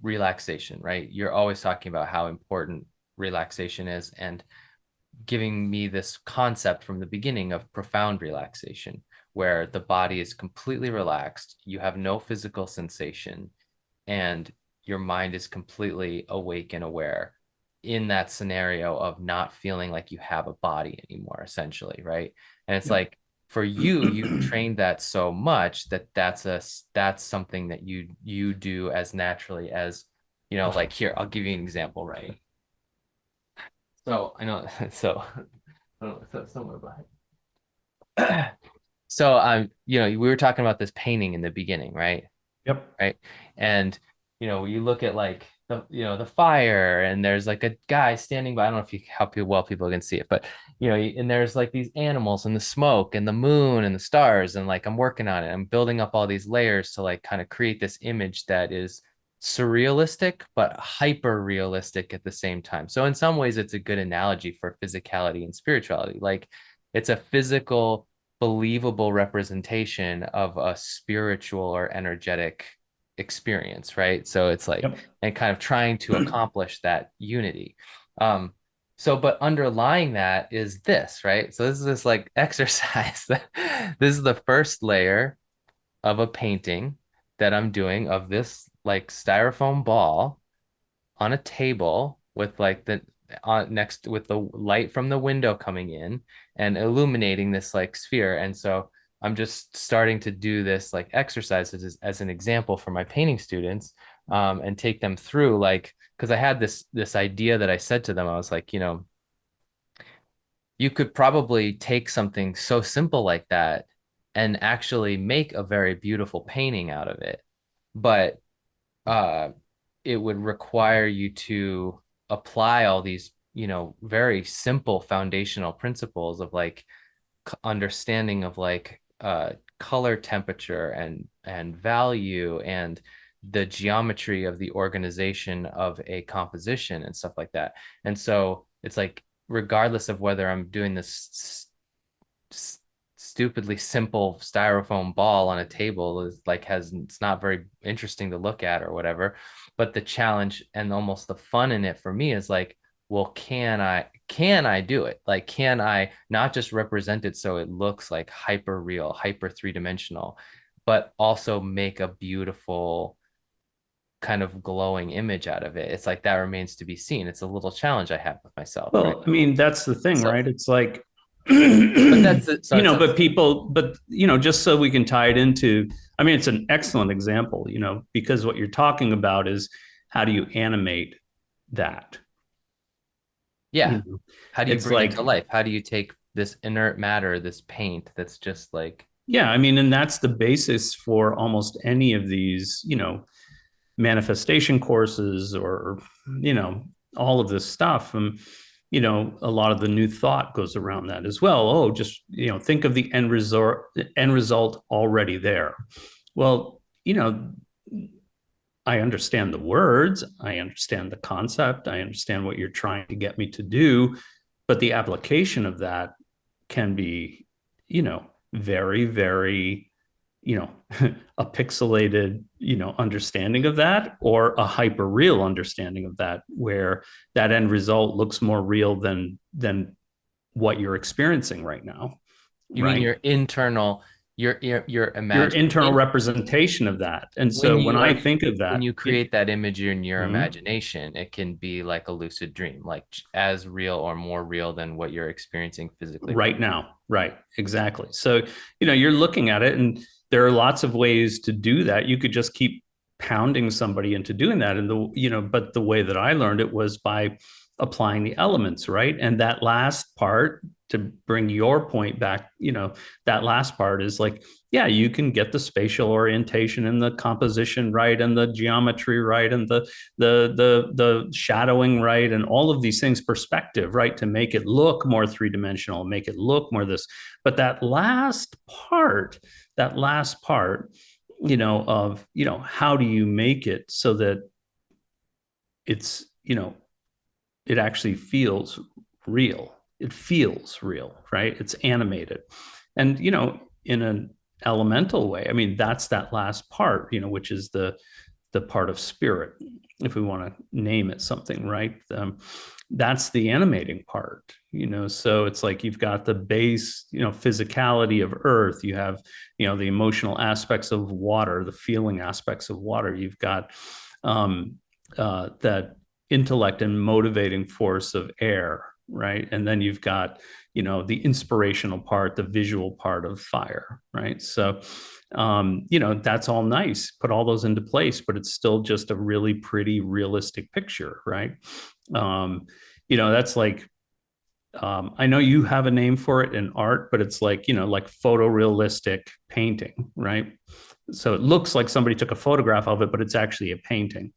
relaxation, right? You're always talking about how important relaxation is, and giving me this concept from the beginning of profound relaxation, where the body is completely relaxed, you have no physical sensation, and your mind is completely awake and aware in that scenario of not feeling like you have a body anymore, essentially, right? And it's Yep. like for you, you've trained that so much that that's something that you do as naturally as, like here, I'll give you an example, right? So I know, so I don't know, so somewhere behind. So we were talking about this painting in the beginning, right? Yep. Right. And you look at like the fire, and there's like a guy standing by. I don't know if you how well people can see it, but and there's like these animals and the smoke and the moon and the stars, and like I'm working on it. I'm building up all these layers to like kind of create this image that is surrealistic but hyper realistic at the same time. So in some ways it's a good analogy for physicality and spirituality. Like it's a physical, believable representation of a spiritual or energetic experience, right? So it's like, Yep. and kind of trying to accomplish that unity. Um, so, but underlying that is this, right? So this is this like exercise that this is the first layer of a painting that I'm doing of this like styrofoam ball on a table with like the next with the light from the window coming in and illuminating this like sphere. And so I'm just starting to do this like exercises as an example for my painting students, and take them through like because I had this idea that I said to them. I was like, you could probably take something so simple like that and actually make a very beautiful painting out of it. But uh, it would require you to apply all these, very simple foundational principles of like understanding of like color temperature and value and the geometry of the organization of a composition and stuff like that. And so it's like regardless of whether I'm doing this stupidly simple styrofoam ball on a table is like has it's not very interesting to look at or whatever, but the challenge and almost the fun in it for me is like, well, can I do it? Like, can I not just represent it so it looks like hyper real, hyper three-dimensional, but also make a beautiful kind of glowing image out of it? It's like that remains to be seen. It's a little challenge I have with myself, right? Well, I mean, that's the thing, So, right? It's like, but that's it. So it's but just so we can tie it into, I mean, it's an excellent example, because what you're talking about is how do you animate that? yeah. You know, How do you it's bring it to like, life? How do you take this inert matter, this paint that's just like, yeah, I mean, and that's the basis for almost any of these, manifestation courses or, you know, all of this stuff. A lot of the new thought goes around that as well. Oh, just, think of the end result already there. Well, I understand the words, I understand the concept, I understand what you're trying to get me to do, but the application of that can be, very, very, you know, a pixelated, understanding of that or a hyper real understanding of that, where that end result looks more real than what you're experiencing right now, you mean right? your internal, your Your imagine internal in representation of that. And when so when you I are think of when that, you create that image in your Mhm. imagination, it can be like a lucid dream, like as real or more real than what you're experiencing physically right Right now, right, exactly. So you're looking at it, and there are lots of ways to do that. You could just keep pounding somebody into doing that, and but the way that I learned it was by applying the elements, right? And that last part, to bring your point back, that last part is like, yeah, you can get the spatial orientation and the composition right, and the geometry right, and the shadowing right, and all of these things, perspective right, to make it look more three-dimensional, make it look more this. But that last part, of how do you make it so that it's it actually feels real. It feels real, right? It's animated. And, in an elemental way, I mean, that's that last part, which is the part of spirit, if we want to name it something, right? That's the animating part, so it's like you've got the base, physicality of earth, you have, the emotional aspects of water, the feeling aspects of water, you've got that intellect and motivating force of air, right? And then you've got, the inspirational part, the visual part of fire, right? So that's all nice, put all those into place, but it's still just a really pretty realistic picture, right? That's like, I know you have a name for it in art, but it's like, like photorealistic painting, right? So it looks like somebody took a photograph of it, but it's actually a painting.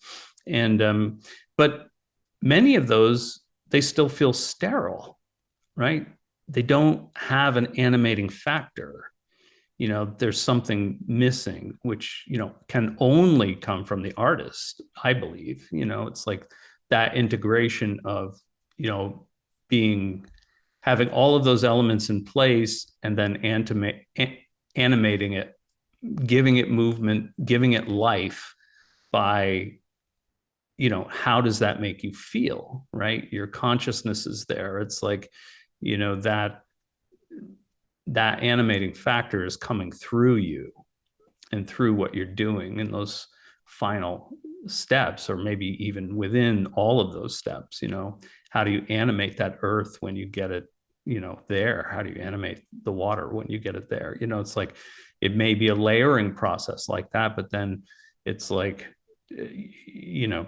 And but many of those, they still feel sterile, right? They don't have an animating factor. there's something missing, which, can only come from the artist, I believe. It's like that integration of, you know, being having all of those elements in place and then animating it, giving it movement, giving it life by, how does that make you feel, right? Your consciousness is there. It's like, that animating factor is coming through you and through what you're doing in those final steps, or maybe even within all of those steps. How do you animate that earth when you get it, there? How do you animate the water when you get it there? It's like, it may be a layering process like that, but then it's like, you know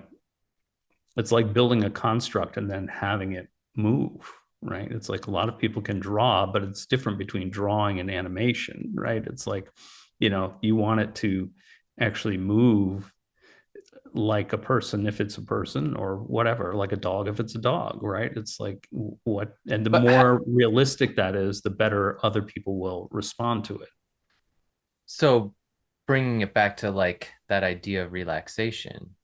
it's like building a construct and then having it move, right? It's like a lot of people can draw, but it's different between drawing and animation, right? It's like, you want it to actually move like a person if it's a person, or whatever, like a dog if it's a dog, right? It's like, and the But more realistic that is, the better other people will respond to it. so bringing it back to like that idea of relaxation,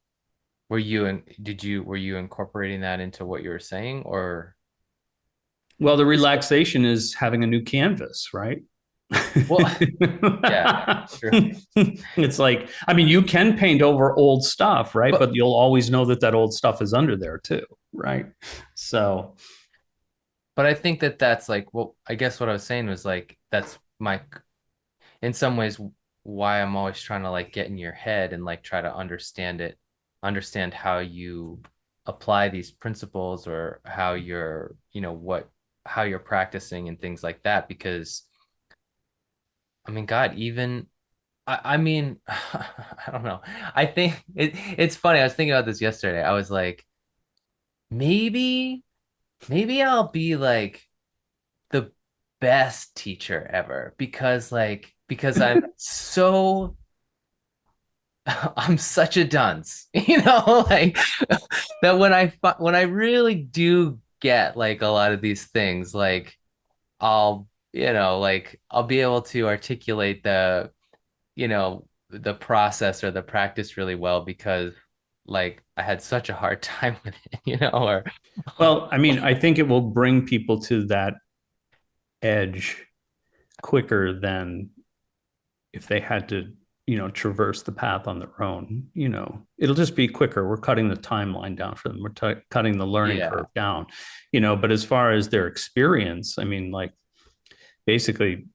were you incorporating that into what you were saying, or Well, the relaxation is having a new canvas, right? well, yeah, true. It's like, I mean, you can paint over old stuff, right? But But you'll always know that that old stuff is under there too, right? So, I think that that's like, well, I guess what I was saying was like that's my in some ways why I'm always trying to like get in your head and like try to understand it, understand how you apply these principles, or how you're, how you're practicing and things like that. Because I mean, God, even I mean, I don't know. I think it's funny. I was thinking about this yesterday. I was like, maybe, maybe I'll be like the best teacher ever, because because I'm so I'm such a dunce, like that when I really do get like a lot of these things, like I'll, like I'll be able to articulate the process or the practice really well, because like I had such a hard time with it, or well, I mean, I think it will bring people to that edge quicker than if they had to, traverse the path on their own. It'll just be quicker. We're cutting the timeline down for them. We're cutting the learning yeah. curve down. But as far as their experience, I mean, like, basically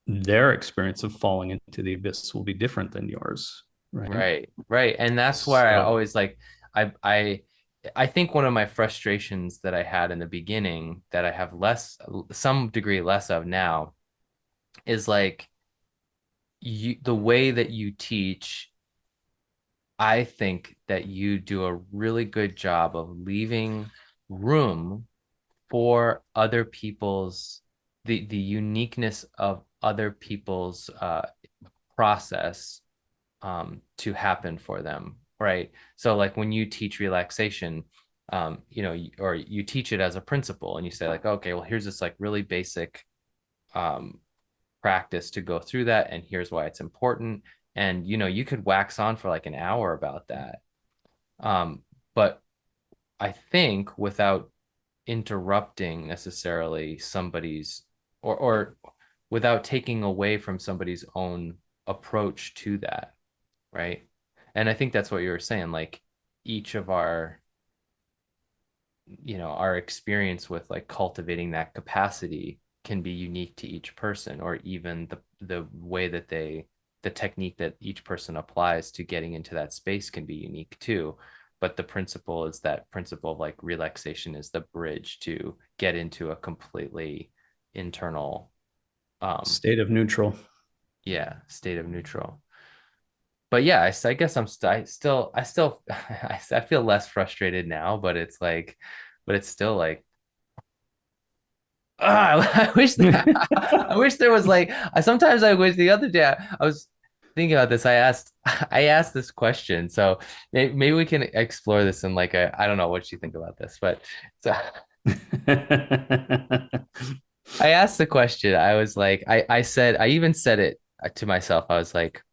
their experience of falling into the abyss will be different than yours, right? Right, right. And that's why I So, always like I I I think one of my frustrations that I had in the beginning, that I have some degree less of now, is like the way that you teach. I think that you do a really good job of leaving room for other people's the uniqueness of other people's process to happen for them, right? So like when you teach relaxation, or you teach it as a principle, and you say like, okay, well, here's this like really basic um, practice to go through that, and here's why it's important. And you could wax on for like an hour about that. But I think without interrupting necessarily somebody's, or without taking away from somebody's own approach to that, right? And I think that's what you were saying, like each of our experience with like cultivating that capacity can be unique to each person, or even the way that the technique that each person applies to getting into that space can be unique too. But the principle is that principle of like relaxation is the bridge to get into a completely internal um state of neutral. yeah, state of neutral. But yeah, I guess I still I feel less frustrated now, but it's like, but it's still like, I wish that I wish there was like, I sometimes I wish, the other day I was thinking about this. I asked this question, so maybe we can explore this in like I don't know what you think about this, but so I asked the question. I was like, I said, I even said it to myself. I was like,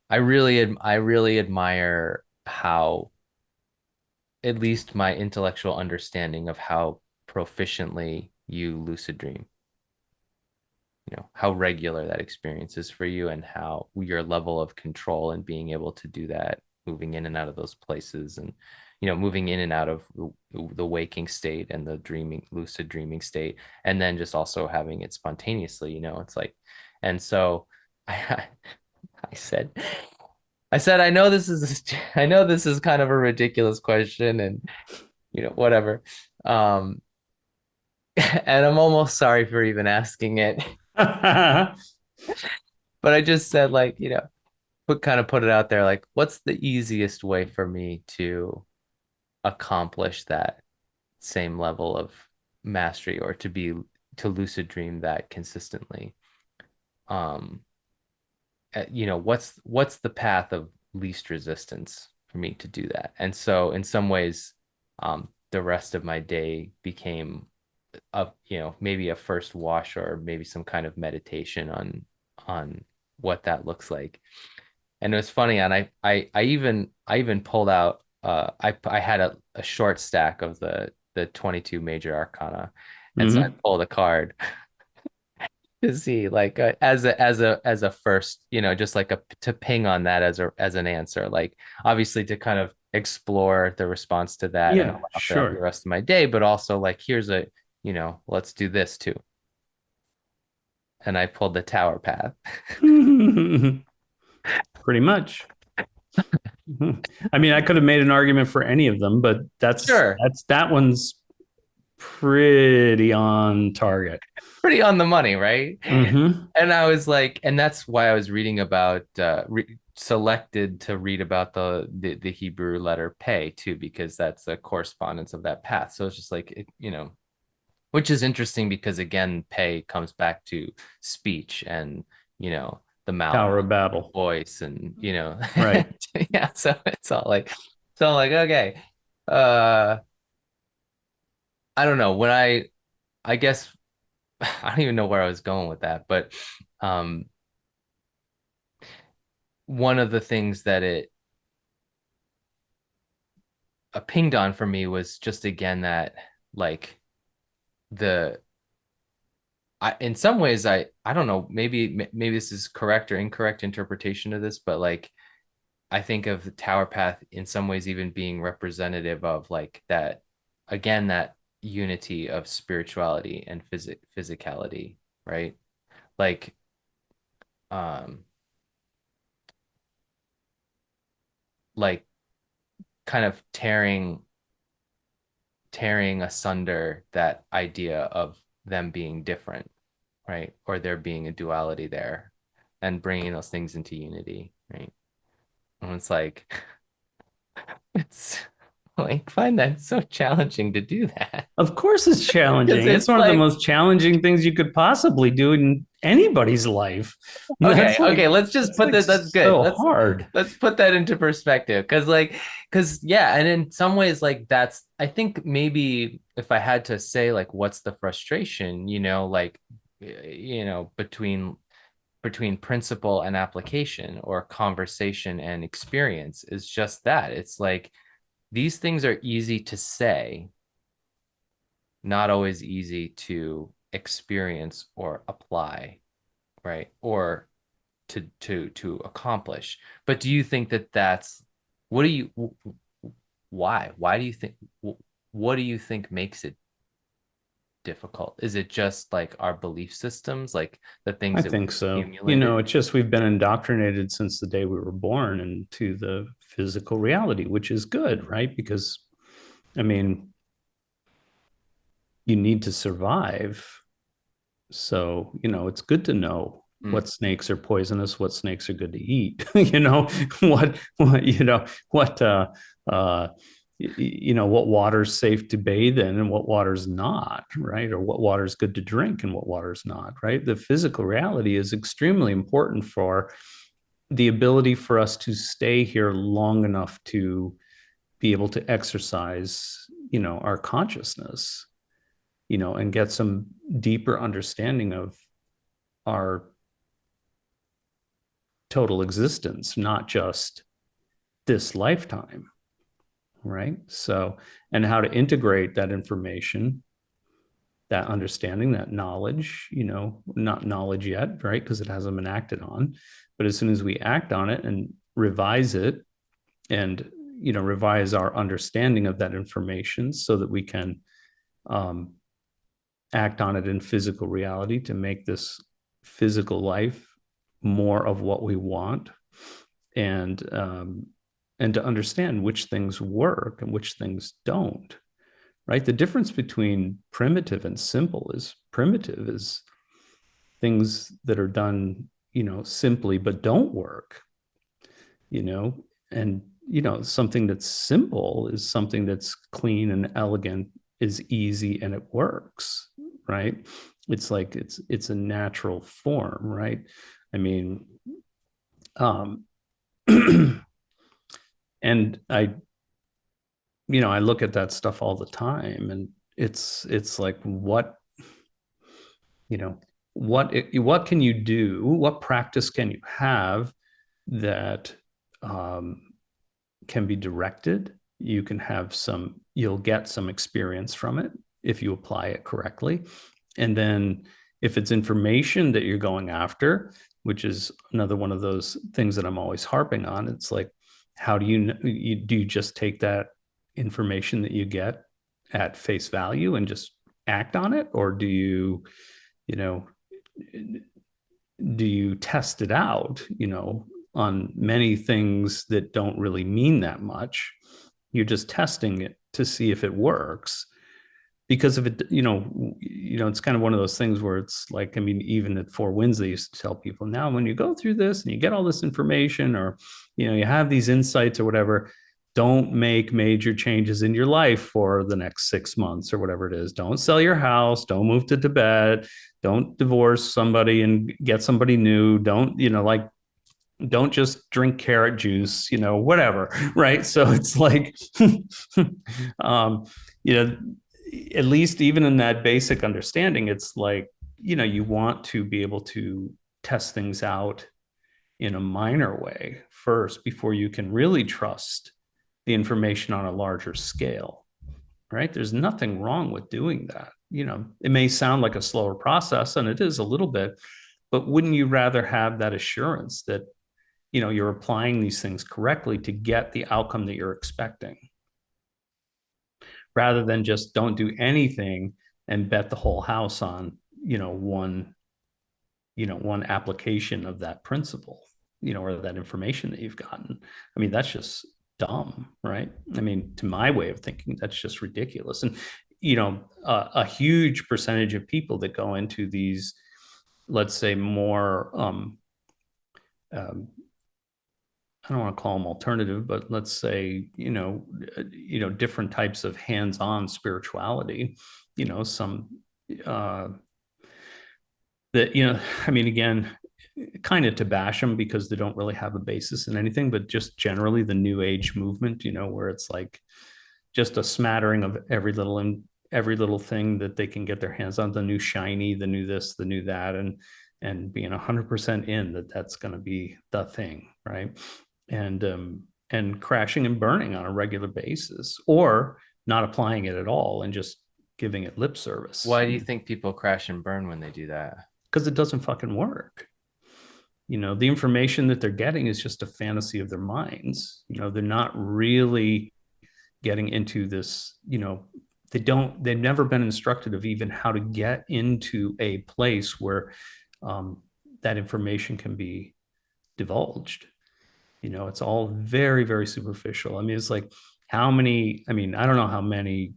I really admire how, at least my intellectual understanding of how proficiently you lucid dream, how regular that experience is for you and how your level of control and being able to do that, moving in and out of those places and, moving in and out of the waking state and the lucid dreaming state, and then just also having it spontaneously, it's like, and so I, I said, I know this is, I know this is kind of a ridiculous question and, whatever. Um, and I'm almost sorry for even asking it, but I just said, like, put it out there, like, what's the easiest way for me to accomplish that same level of mastery, or to lucid dream that consistently? um what's the path of least resistance for me to do that? And so in some ways, the rest of my day became maybe a first wash, or maybe some kind of meditation on what that looks like. And it was funny, and I even pulled out, I had a short stack of the 22 major arcana, and so I Hmm. pulled a card to see, like, as a first, just like a to ping on that as an answer, like, obviously to kind of explore the response to that and Yeah, allow for the sure. rest of my day, but also like, here's a, let's do this too. And I pulled the tower path. Pretty much. I mean, I could have made an argument for any of them, but Sure. that one's pretty on target. Pretty on the money, right? Hmm. And I was like, and that's why I was reading about, selected to read about the Hebrew letter pay too, because that's the correspondence of that path. So it's just like, which is interesting because again, pay comes back to speech and, the mouth, Tower of Babel. voice, and, Right. yeah. So it's all like, okay, uh, I don't know, I guess I don't even know where I was going with that, but um, one of the things that it pinged on for me was just again that, like, the in some ways, I don't know, maybe this is correct or incorrect interpretation of this, but like, I think of the tower path in some ways even being representative of, like, that, again, that unity of spirituality and physicality, right? Like, um like, kind of tearing asunder that idea of them being different, right? Or there being a duality there, and bringing those things into unity, right? And it's like, it's like, find that so challenging to do that. Of course, it's Because challenging. It's it's one of the like, most challenging things you could possibly do in anybody's life. okay, okay, let's just That's put like that, that's good. so Let's hard. put that into perspective. Because yeah, and in some ways, like, that's, I think, maybe if I had to say, like, what's the frustration, like, between principle and application, or conversation and experience, is just that. It's like, these things are easy to say, not always easy to experience or apply, right? Or to accomplish. But do you think that that's, what do you, why do you think, what do you think makes it difficult? Is it just like our belief systems, like the I things that think we've so. accumulated? It's just we've been indoctrinated since the day we were born into the physical reality, which is good, right? Because, I mean, you need to survive. So, it's good to know Mm, what snakes are poisonous, what snakes are good to eat, what, uh, what water's safe to bathe in and what water's not, right? Or what water's good to drink and what water's not, right? The physical reality is extremely important for the ability for us to stay here long enough to be able to exercise, our consciousness. and get some deeper understanding of our total existence, not just this lifetime, right? So, and how to integrate that information, that understanding, that knowledge, not knowledge yet, right? Because it hasn't been acted on. But as soon as we act on it and revise it and, revise our understanding of that information so that we can um, act on it in physical reality to make this physical life more of what we want, and to understand which things work and which things don't, right? The difference between primitive and simple is primitive is things that are done, simply but don't work, you know, and something that's simple is something that's clean and elegant, is easy, and it works, right? It's like it's a natural form, right? I mean, um and I look at that stuff all the time, and it's like, you know what can you do, what practice can you have that um, can be directed. You'll get some experience from it if you apply it correctly. And then if it's information that you're going after, which is another one of those things that I'm always harping on, it's like, how do you just take that information that you get at face value and just act on it, or you know do you test it out, on many things that don't really mean that much? You're just testing it to see if it works. Because if it, it's kind of one of those things where it's like, I mean, even at Four Winds, they used to tell people, now, when you go through this and you get all this information, or, you have these insights or whatever, don't make major changes in your life for the next 6 months or whatever it is. Don't sell your house. Don't move to Tibet. Don't divorce somebody and get somebody new. Don't just drink carrot juice, whatever. Right. So it's like, um, you know, at least even in that basic understanding, it's like, you want to be able to test things out in a minor way first before you can really trust the information on a larger scale, right? There's nothing wrong with doing that. It may sound like a slower process, and it is a little bit, but wouldn't you rather have that assurance that, you're applying these things correctly to get the outcome that you're expecting, rather than just don't do anything and bet the whole house on, one application of that principle, or that information that you've gotten. I mean, that's just dumb, right? I mean, to my way of thinking, that's just ridiculous. And, a huge percentage of people that go into these, let's say, more, I don't want to call them alternative, but let's say, different types of hands-on spirituality, some, that, I mean, again, kind of to bash them because they don't really have a basis in anything, but just generally the new age movement, where it's like just a smattering of every little thing that they can get their hands on, the new shiny, the new this, the new that, and being 100% in that's going to be the thing, right? And crashing and burning on a regular basis, or not applying it at all and just giving it lip service. Why do you think people crash and burn when they do that? Because it doesn't fucking work. The information that they're getting is just a fantasy of their minds. They're not really getting into this, they've never been instructed of even how to get into a place where that information can be divulged. It's all very, very superficial. I mean, it's like, I don't know how many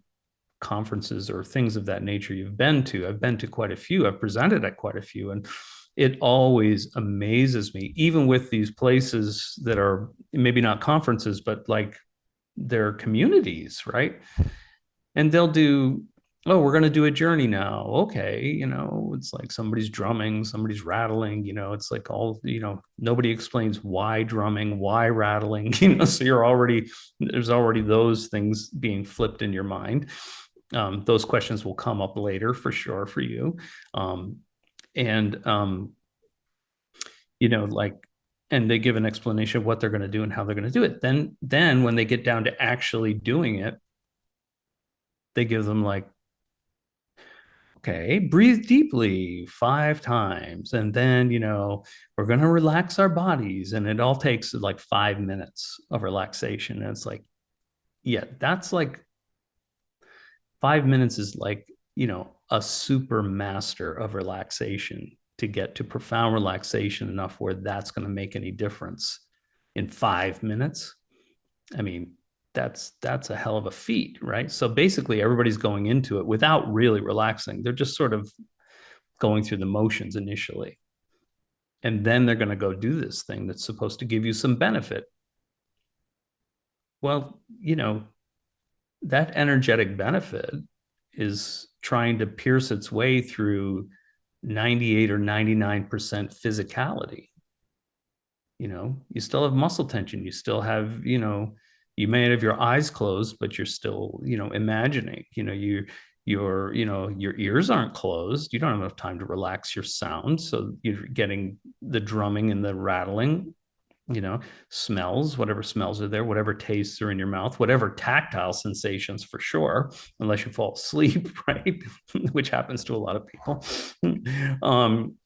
conferences or things of that nature you've been to. I've been to quite a few. I've presented at quite a few. And it always amazes me, even with these places that are maybe not conferences, but like they're communities, right? And they'll do, oh, we're going to do a journey now. Okay. It's like somebody's drumming, somebody's rattling, it's like all, nobody explains why drumming, why rattling, so there's already those things being flipped in your mind. Those questions will come up later for sure for you. Um, and like, and they give an explanation of what they're going to do and how they're going to do it. Then when they get down to actually doing it, they give them like, okay, breathe deeply 5 times, and then we're going to relax our bodies, and it all takes like 5 minutes of relaxation. And it's like, yeah, that's like 5 minutes is like a super master of relaxation to get to profound relaxation enough where that's going to make any difference in 5 minutes. I mean, that's a hell of a feat, right? So basically everybody's going into it without really relaxing. They're just sort of going through the motions initially, and then they're going to go do this thing that's supposed to give you some benefit. Well, that energetic benefit is trying to pierce its way through 98 or 99% physicality. You still have muscle tension, you still have, you may have your eyes closed, but you're still, imagining, your ears aren't closed, you don't have enough time to relax your sound, so you're getting the drumming and the rattling, smells, whatever smells are there, whatever tastes are in your mouth, whatever tactile sensations for sure, unless you fall asleep, right? Which happens to a lot of people. um,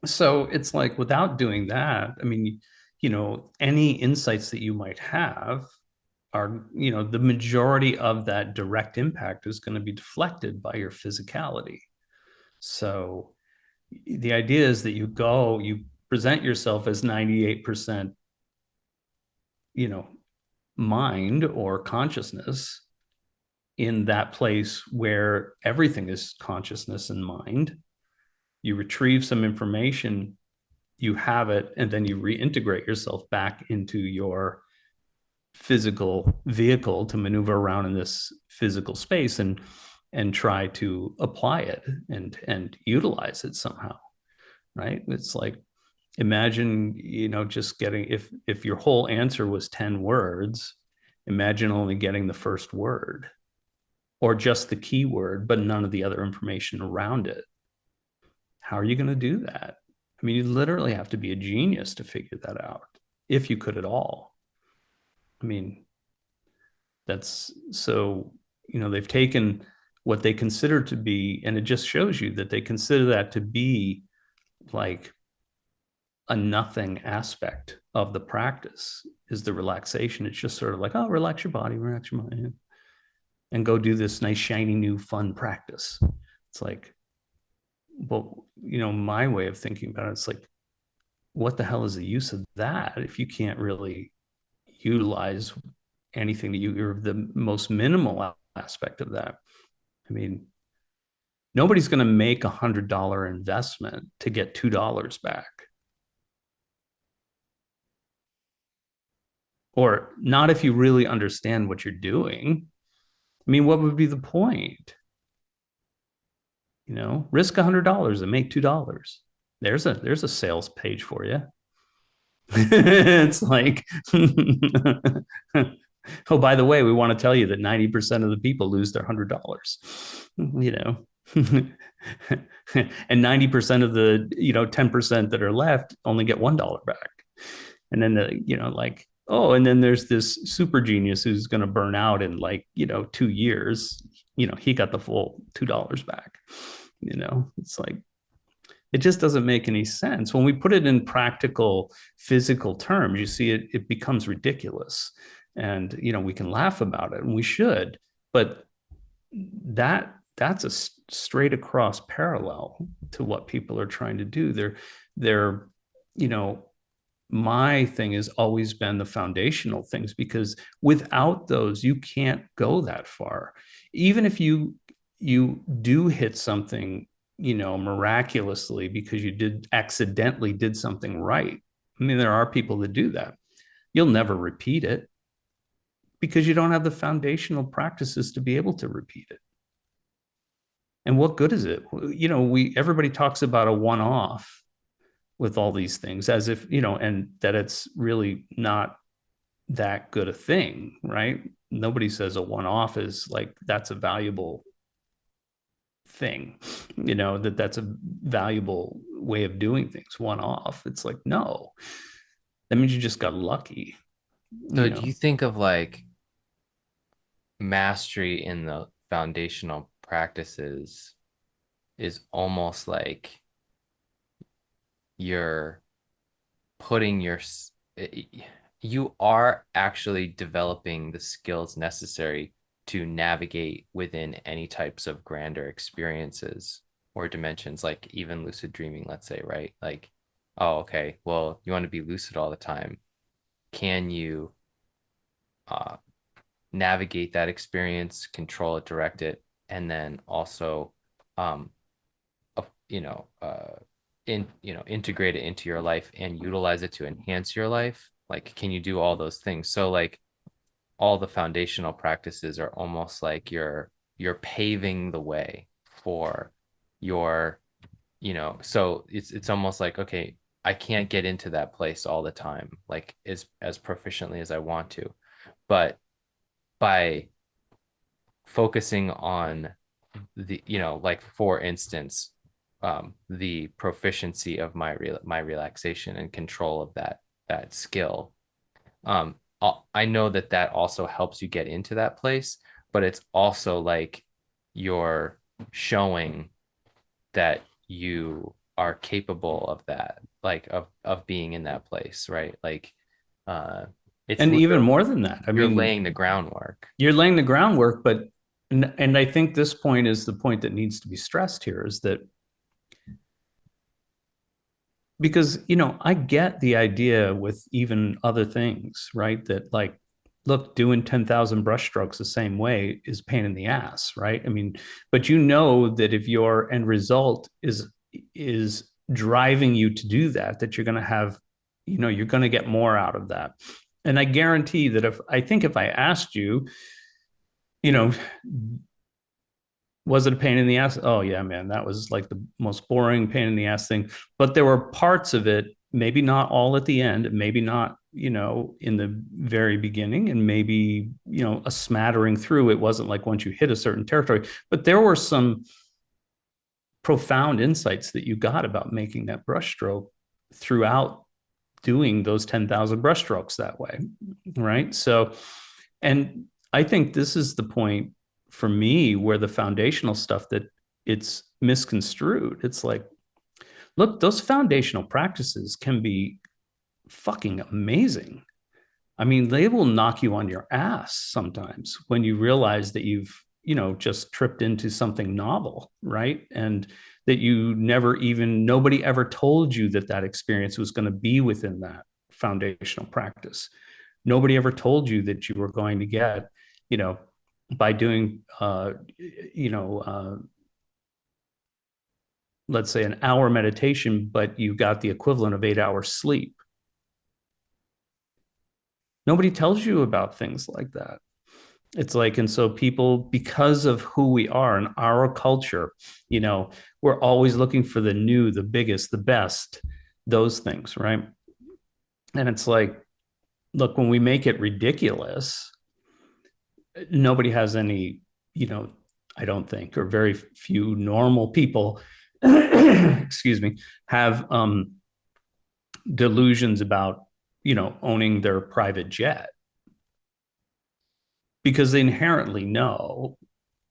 so it's like, without doing that, I mean, any insights that you might have are, the majority of that direct impact is going to be deflected by your physicality. So the idea is that you present yourself as 98%, you know, mind or consciousness in that place where everything is consciousness and mind. You retrieve some information, you have it, and then you reintegrate yourself back into your physical vehicle to maneuver around in this physical space and try to apply it and utilize it somehow, right? It's like, imagine, just getting, if your whole answer was 10 words, imagine only getting the first word or just the keyword but none of the other information around it. How are you going to do that? I mean, you literally have to be a genius to figure that out, if you could at all. I mean, that's so, they've taken what they consider to be, and it just shows you that they consider that to be like a nothing aspect of the practice, is the relaxation. It's just sort of like, oh, relax your body, relax your mind, and go do this nice, shiny, new, fun practice. It's like, well, my way of thinking about it, it's like, what the hell is the use of that if you can't really utilize anything that you're the most minimal aspect of that? I mean, nobody's going to make $100 investment to get $2 back, or not if you really understand what you're doing. I mean, what would be the point? Risk $100 and make $2. There's a sales page for you. It's like, oh, by the way, we want to tell you that 90% of the people lose their $100, and 90% of the 10% that are left only get $1 back. And then like, oh, and then there's this super genius who's going to burn out in like 2 years. He got the full $2 back. It's like, it just doesn't make any sense. When we put it in practical physical terms, you see it becomes ridiculous. And we can laugh about it, and we should, but that's a straight across parallel to what people are trying to do. They're my thing has always been the foundational things, because without those you can't go that far. Even if you do hit something miraculously because you accidentally did something right. I mean, there are people that do that. You'll never repeat it because you don't have the foundational practices to be able to repeat it. And what good is it? Everybody talks about a one-off with all these things as if, and that it's really not that good a thing, right? nobody says a one-off is like that's a valuable thing, that's a valuable way of doing things one off. It's like, no, that means you just got lucky, So you do know. you think of like mastery in the foundational practices is almost like you're putting your you are actually developing the skills necessary to navigate within any types of grander experiences or dimensions, like even lucid dreaming, let's say, right? Like, oh, okay, well, you want to be lucid all the time. Can you uh, navigate that experience, control it, direct it, and then also, um, you know, integrate it into your life and utilize it to enhance your life? Like, can you do all those things? So, like, all the foundational practices are almost like you're paving the way for your, so it's almost like, okay, I can't get into that place all the time, like as proficiently as I want to, but by focusing on the, like for instance, the proficiency of my relaxation and control of that skill. um I know that that also helps you get into that place, but it's also like you're showing that you are capable of that, like of being in that place, right? Like, uh it's And even literally more than that, I you're mean, laying the groundwork. you're laying the groundwork, but and I think this point is the point that needs to be stressed here, is that because I get the idea with even other things, right? That like, look, doing 10,000 brush strokes the same way is pain in the ass, right? I mean, but that if your end result is driving you to do that, that you're going to have, you're going to get more out of that. And I guarantee that if I asked you, you know, was it a pain in the ass? Oh yeah, man, that was like the most boring pain in the ass thing. But there were parts of it, maybe not all at the end, maybe not, in the very beginning, and maybe, a smattering through. It wasn't like once you hit a certain territory, but there were some profound insights that you got about making that brushstroke throughout doing those 10,000 brushstrokes that way. Right. So, and I think this is the point for me where the foundational stuff that it's misconstrued. It's like, look, those foundational practices can be fucking amazing. I mean, they will knock you on your ass sometimes when you realize that you've, just tripped into something novel, right? And that nobody ever told you that that experience was going to be within that foundational practice. Nobody ever told you that you were going to get, you know, by doing, let's say an hour meditation, but you got the equivalent of 8 hours sleep. Nobody tells you about things like that. It's like, and so people, because of who we are in our culture, you know, we're always looking for the new, the biggest, the best, those things, right? And it's like, look, when we make it ridiculous, nobody has any, you know, I don't think, or very few normal people, excuse me, have delusions about, owning their private jet, because they inherently know,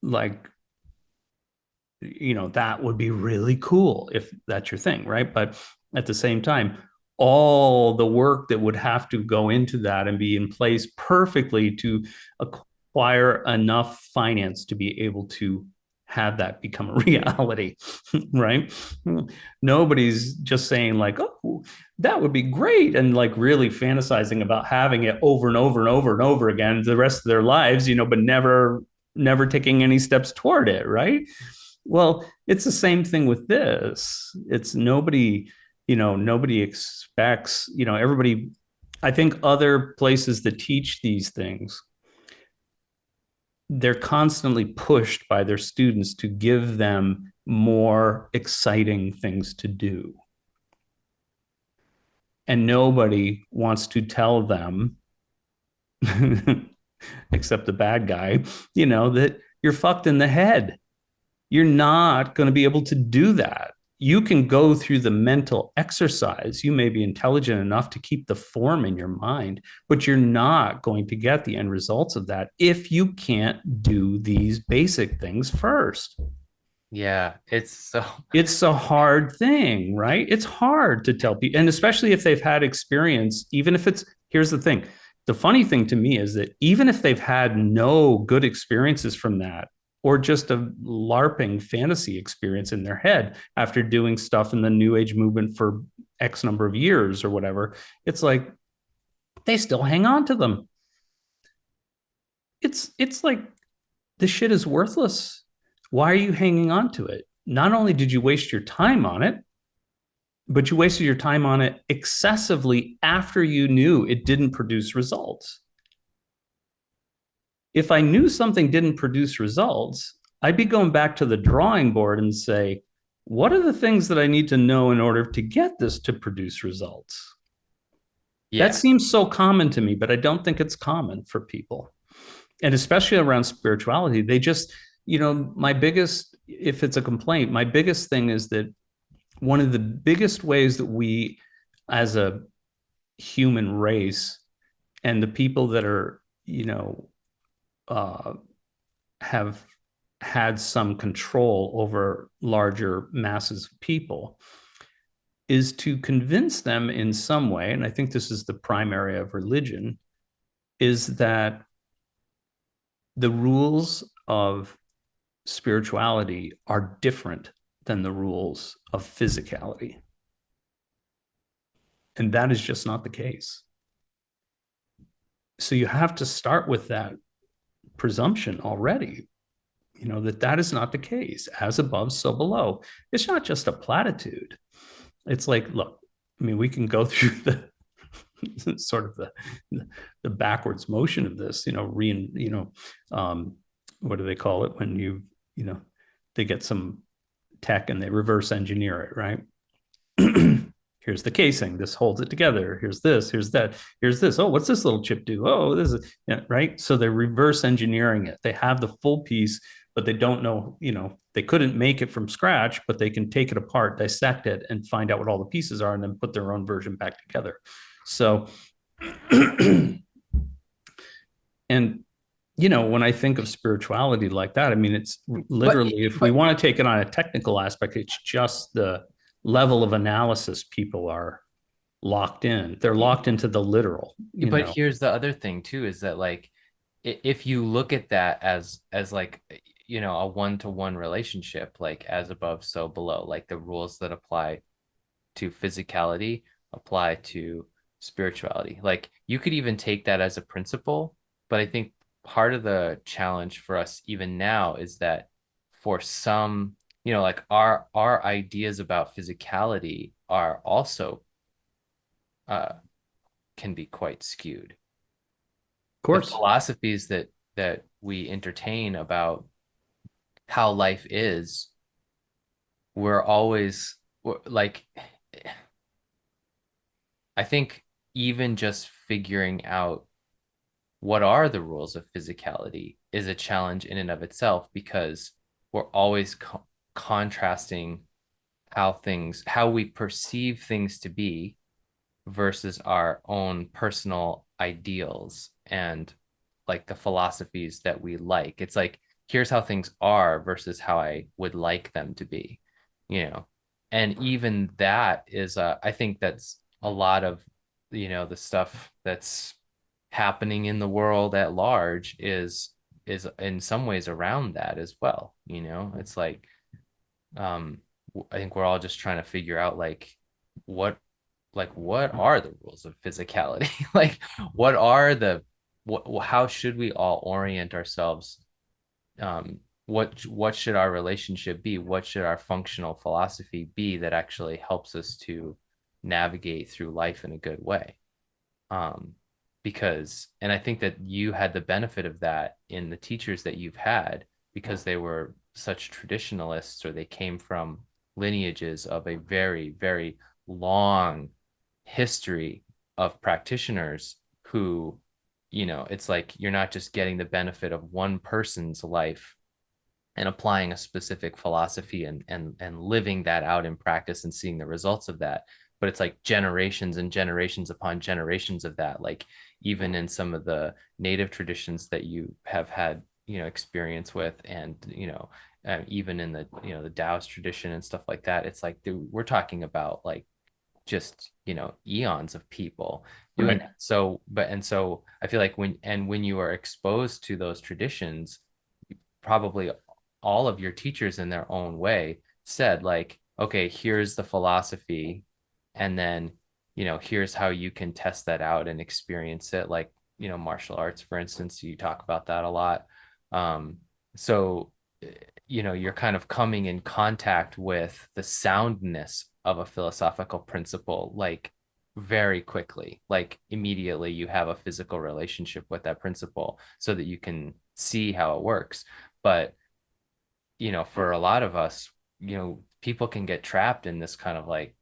like, that would be really cool if that's your thing, right? But at the same time, all the work that would have to go into that and be in place perfectly to acquire enough finance to be able to have that become a reality, right? Nobody's just saying like, oh, that would be great, and like really fantasizing about having it over and over and over and over again the rest of their lives, but never taking any steps toward it, right? Well, it's the same thing with this. It's nobody, nobody expects, everybody. I think other places that teach these things, they're constantly pushed by their students to give them more exciting things to do. And nobody wants to tell them except the bad guy, that you're fucked in the head. You're not going to be able to do that. You can go through the mental exercise. You may be intelligent enough to keep the form in your mind, but you're not going to get the end results of that if you can't do these basic things first. Yeah, it's so It's a hard thing, right? It's hard to tell people, and especially if they've had experience, even if it's, here's the thing. The funny thing to me is that even if they've had no good experiences from that, or just a LARPing fantasy experience in their head after doing stuff in the New Age movement for X number of years or whatever, it's like they still hang on to them. It's like this shit is worthless. Why are you hanging on to it? Not only did you waste your time on it, but you wasted your time on it excessively after you knew it didn't produce results. If I knew something didn't produce results, I'd be going back to the drawing board and say, what are the things that I need to know in order to get this to produce results? That yeah. seems so common to me, but I don't think it's common for people. And especially around spirituality, they just, my biggest, if it's a complaint, my biggest thing is that one of the biggest ways that we, as a human race, and the people that are, uh, have had some control over larger masses of people, is to convince them in some way, and I think this is the prime area of religion, is that the rules of spirituality are different than the rules of physicality. And that is just not the case. So you have to start with that presumption already, that is not the case. As above, so below. It's not just a platitude. It's like, look, I mean, we can go through the sort of the backwards motion of this, what do they call it when they get some tech and they reverse engineer it, right? Here's the casing. This holds it together. Here's this. Here's that. Here's this. Oh, what's this little chip do? Oh, this is, yeah, right. So they're reverse engineering it. They have the full piece, but they don't know, they couldn't make it from scratch, but they can take it apart, dissect it, and find out what all the pieces are, and then put their own version back together. So, and when I think of spirituality like that, I mean, it's But literally, if we but want to take it on a technical aspect, it's just the level of analysis people are locked in. They're locked into the literal, but here's the other thing too, is that like if you look at that as like a one-to-one relationship, like as above so below, like the rules that apply to physicality apply to spirituality. Like you could even take that as a principle, but I think part of the challenge for us even now is that for some, like our ideas about physicality are also uh can be quite skewed. of The course. philosophies that we entertain about how life is, we're always like, I think even just figuring out what are the rules of physicality is a challenge in and of itself, because we're always contrasting how we perceive things to be versus our own personal ideals and like the philosophies that we like. It's like, here's how things are versus how I would like them to be, you know. And even that is I think that's a lot of, the stuff that's happening in the world at large is in some ways around that as well. It's um I think we're all just trying to figure out what what are the rules of physicality? Like what are the how should we all orient ourselves? What should our relationship be? What should our functional philosophy be that actually helps us to navigate through life in a good way? um because, and I think that you had the benefit of that in the teachers that you've had, because they were such traditionalists, or they came from lineages of a very, very long history of practitioners who it's like you're not just getting the benefit of one person's life and applying a specific philosophy and living that out in practice and seeing the results of that, but it's like generations and generations upon generations of that. Like even in some of the native traditions that you have had experience with, and even in the the Taoist tradition and stuff like that, it's like we're talking about like just eons of people doing Right. that. So I feel like when you are exposed to those traditions, probably all of your teachers in their own way said like, okay, here's the philosophy, and then here's how you can test that out and experience it, like martial arts, for instance. You talk about that a lot. So you're kind of coming in contact with the soundness of a philosophical principle like very quickly. Like immediately you have a physical relationship with that principle so that you can see how it works. But for a lot of us, people can get trapped in this kind of like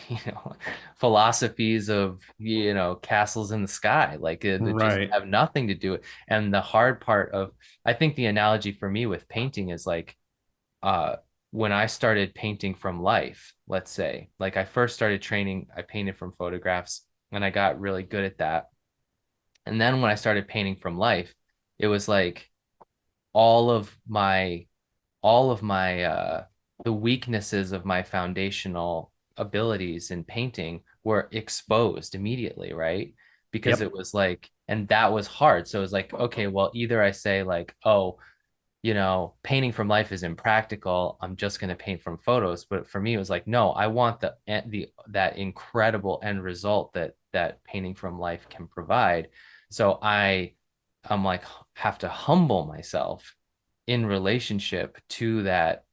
you know philosophies of castles in the sky, like that just Right. have nothing to do. And the hard part of, I think the analogy for me with painting is like, uh when I started painting from life, let's say, like I first started training, I painted from photographs and I got really good at that. And then when I started painting from life, it was like all of my the weaknesses of my foundational abilities in painting were exposed immediately, right? Because it Yep. was like, and that was hard. So it was like, okay, well, either I say like, oh, painting from life is impractical, I'm just going to paint from photos. But for me, it was like, no, I want the that incredible end result that painting from life can provide. So I'm like, have to humble myself in relationship to that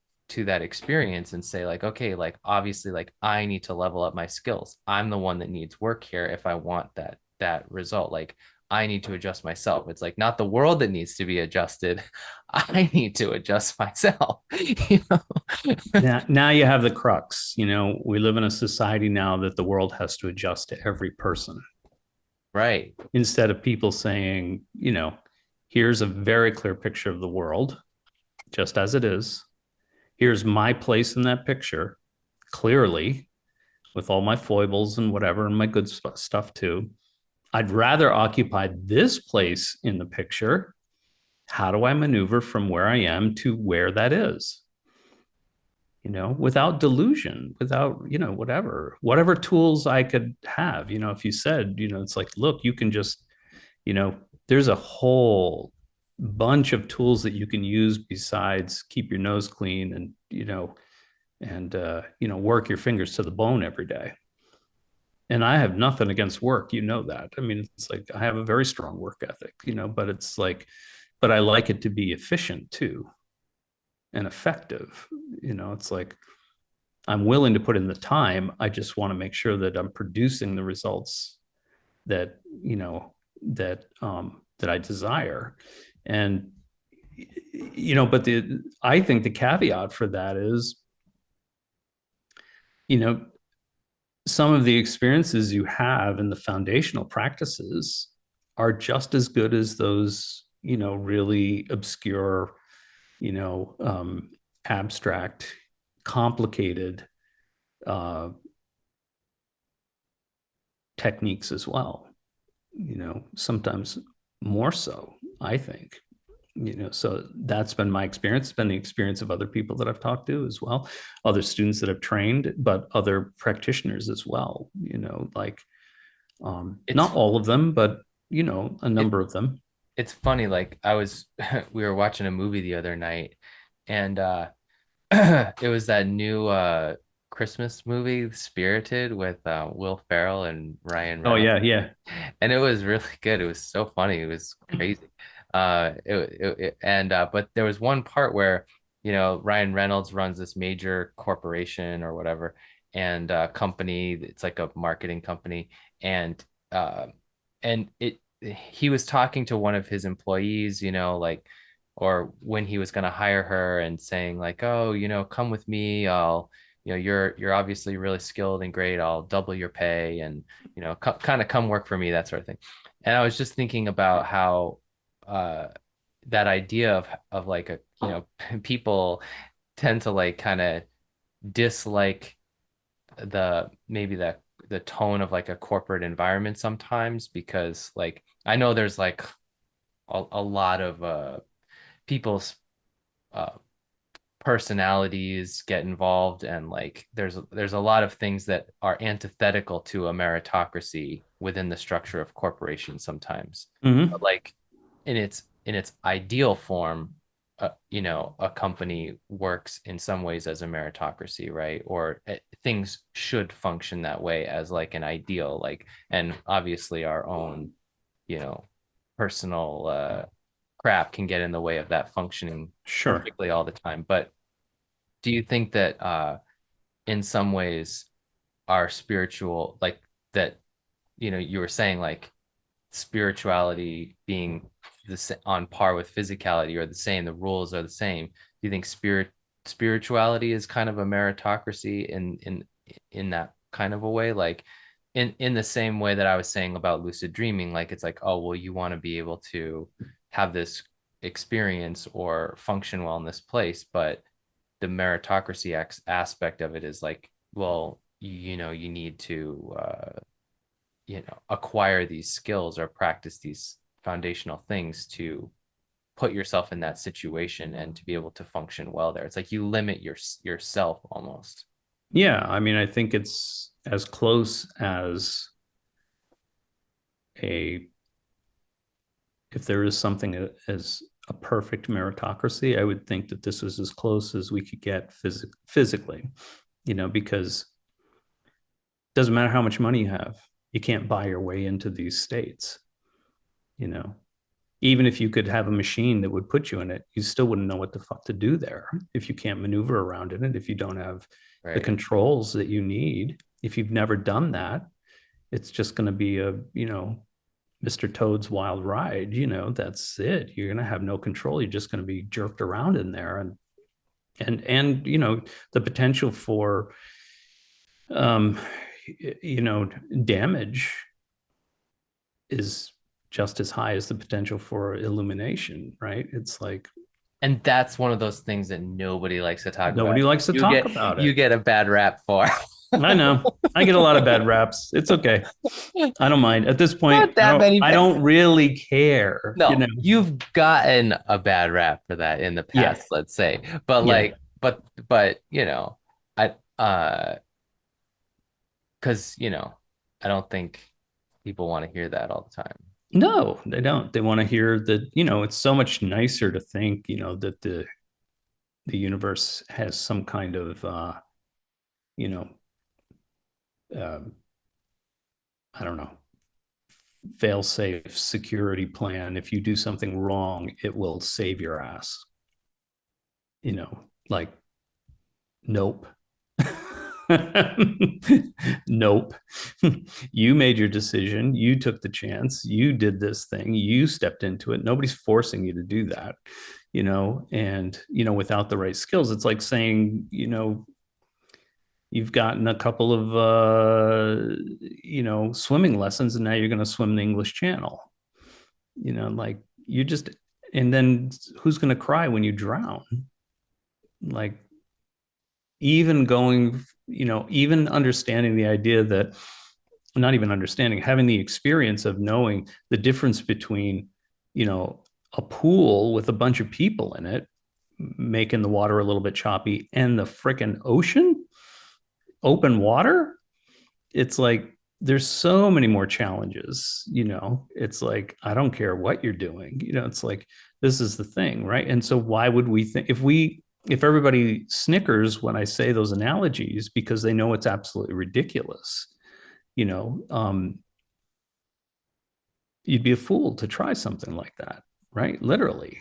experience and say like, okay, like obviously like I need to level up my skills. I'm the one that needs work here if I want that result. Like I need to adjust myself. It's like not the world that needs to be adjusted. I need to adjust myself. you know? Now you have the crux. We live in a society now that the world has to adjust to every person Right. instead of people saying, here's a very clear picture of the world just as it is. Here's my place in that picture clearly with all my foibles and whatever and my good stuff too. I'd rather occupy this place in the picture. How do I maneuver from where I am to where that is? Without delusion, without, whatever tools I could have. If you said, it's like, look, you can just, you know, there's a whole bunch of tools that you can use besides keep your nose clean and, work your fingers to the bone every day. And I have nothing against work, that. I mean, it's like I have a very strong work ethic, but it's like, but I like it to be efficient too and effective. It's like I'm willing to put in the time. I just want to make sure that I'm producing the results that, that I desire. And, but I think the caveat for that is, you know, some of the experiences you have in the foundational practices are just as good as those, really obscure, you know, um, abstract, complicated uh, techniques as well. Sometimes more so, I think. So that's been my experience. It's been the experience of other people that I've talked to as well, other students that have trained, but other practitioners as well. Like not It's all of them, but a it number of them. it's funny, like I was we were watching a movie the other night, and it was that new Christmas movie, Spirited, with Will Ferrell and Ryan Oh Reynolds. yeah, yeah, And it was really good. It was so funny. It was crazy. But there was one part where, Ryan Reynolds runs this major corporation or whatever, and company. It's like a marketing company, and uh, and he was talking to one of his employees, like, or when he was going to hire her, and saying like, oh, come with me. I'll, you're obviously really skilled and great. I'll double your pay, and kind of come work for me, that sort of thing. And I was just thinking about how uh that idea of like a, you know, people tend to like kind of dislike the maybe the tone of like a corporate environment sometimes, because like I know there's like a lot of people's uh personalities get involved, and like there's a lot of things that are antithetical to a meritocracy within the structure of corporations sometimes. But Mm-hmm. like in its ideal form, you know, a company works in some ways as a meritocracy, right? Or things should function that way as like an ideal, like, and obviously our own, you know, personal crap can get in the way of that functioning Sure. perfectly all the time. But do you think that in some ways our spiritual, like, that, you know, you were saying like spirituality being on par with physicality, or the same, the rules are the same. Do you think spirituality is kind of a meritocracy in that kind of a way, like in the same way that I was saying about lucid dreaming, like it's like, oh well, you want to be able to have this experience or function well in this place, but the meritocracy aspect of it is like, well, you know, you need to you know, acquire these skills or practice these foundational things to put yourself in that situation and to be able to function well there. It's like you limit yourself almost. Yeah, I mean, I think it's as close as a if there is something as a perfect meritocracy, I would think that this was as close as we could get physically, because it doesn't matter how much money you have, you can't buy your way into these states, you know. Even if you could have a machine that would put you in it, you still wouldn't know what the fuck to do there if you can't maneuver around in it, if you don't have the Right. controls that you need. If you've never done that, it's just going to be a, Mr. Toad's Wild Ride, that's it. You're going to have no control. You're just going to be jerked around in there. And the potential for, um, damage is just as high as the potential for illumination, right? It's like And that's one of those things that nobody likes to talk about. nobody likes to talk about You it. get a bad rap for. I know. I get a lot of bad raps. It's okay. I don't mind. At this point, Not I that don't many I bad. don't really care. No, you've gotten a bad rap for that in the Yeah. past, let's say. But Yeah. like, you know, I because you know, I don't think people want to hear that all the time. No, they don't. They want to hear that, it's so much nicer to think, that the universe has some kind of you know, um, I don't know, fail-safe security plan. If you do something wrong, it will save your ass. Like, nope. Nope. You made your decision. You took the chance. You did this thing. You stepped into it. Nobody's forcing you to do that, and, without the right skills, it's like saying, you've gotten a couple of, swimming lessons and now you're going to swim the English Channel, like you just, and then who's going to cry when you drown? Like, even going, even understanding the idea that, not even understanding, having the experience of knowing the difference between, a pool with a bunch of people in it making the water a little bit choppy and the freaking ocean, open water. It's like there's so many more challenges. It's like, I don't care what you're doing. It's like, this is the thing, right? And so why would we think, if everybody snickers when I say those analogies because they know it's absolutely ridiculous, you know um you'd be a fool to try something like that, right? Literally.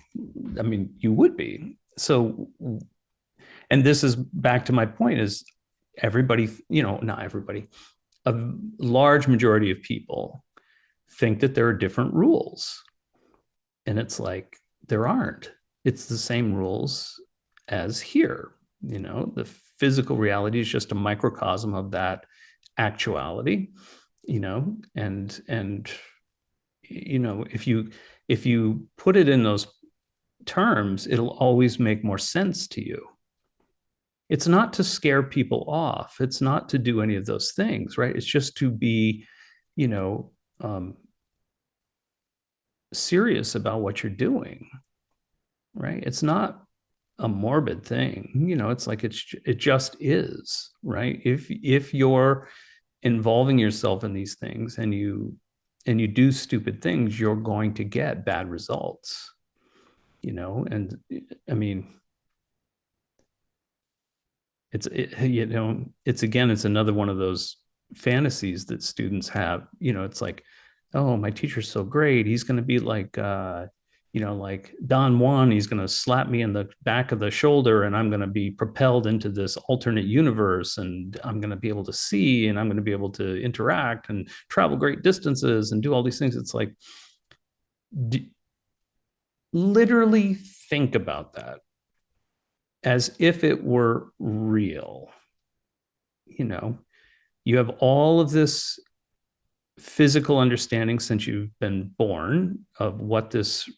I mean, you would be. So, and this is back to my point, is everybody, not everybody, a large majority of people think that there are different rules. And it's like, there aren't. It's the same rules as here. The physical reality is just a microcosm of that actuality, and if you put it in those terms, it'll always make more sense to you. It's not to scare people off. It's not to do any of those things, right? It's just to be, you know, serious about what you're doing, right? It's not a morbid thing. It's like it just is, right? If you're involving yourself in these things and you do stupid things, you're going to get bad results, and I mean, it's another one of those fantasies that students have. It's like, oh, my teacher's so great, he's going to be like like Don Juan, he's going to slap me in the back of the shoulder and I'm going to be propelled into this alternate universe and I'm going to be able to see and I'm going to be able to interact and travel great distances and do all these things. It's like, literally think about that as if it were real. you know you have all of this physical understanding since you've been born of what this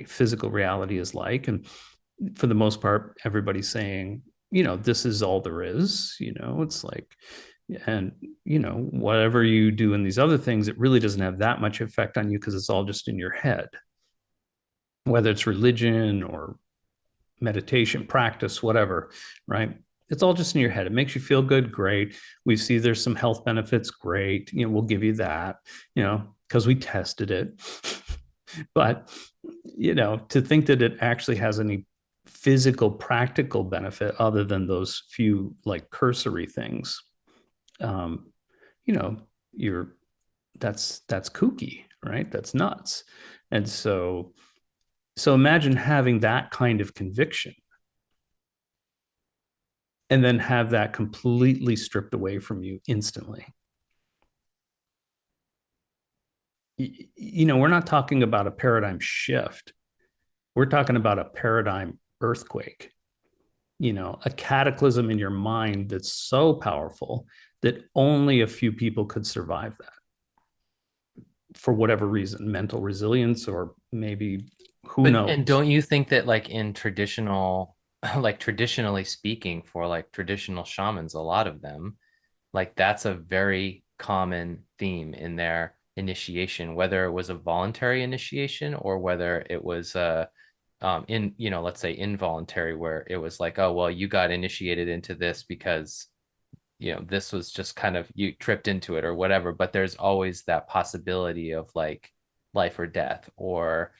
physical reality is like, and for the most part everybody's saying, this is all there is. It's like, and whatever you do in these other things, it really doesn't have that much effect on you because it's all just in your head, whether it's religion or meditation practice, whatever, right? It's all just in your head. It makes you feel good, great. We see there's some health benefits, great. We'll give you that, because we tested it. But, to think that it actually has any physical, practical benefit other than those few like cursory things, you know, you're that's kooky, right? That's nuts. And so imagine having that kind of conviction and then have that completely stripped away from you instantly. We're not talking about a paradigm shift. We're talking about a paradigm earthquake, a cataclysm in your mind that's so powerful that only a few people could survive that for whatever reason, mental resilience, or maybe who But and knows. don't you think that like in traditional like traditionally speaking for like traditional shamans, a lot of them, like that's a very common theme in their initiation, whether it was a voluntary initiation or whether it was in, let's say involuntary, where it was like, oh well, you got initiated into this because this was just kind of, you tripped into it or whatever, but there's always that possibility of like life or death, or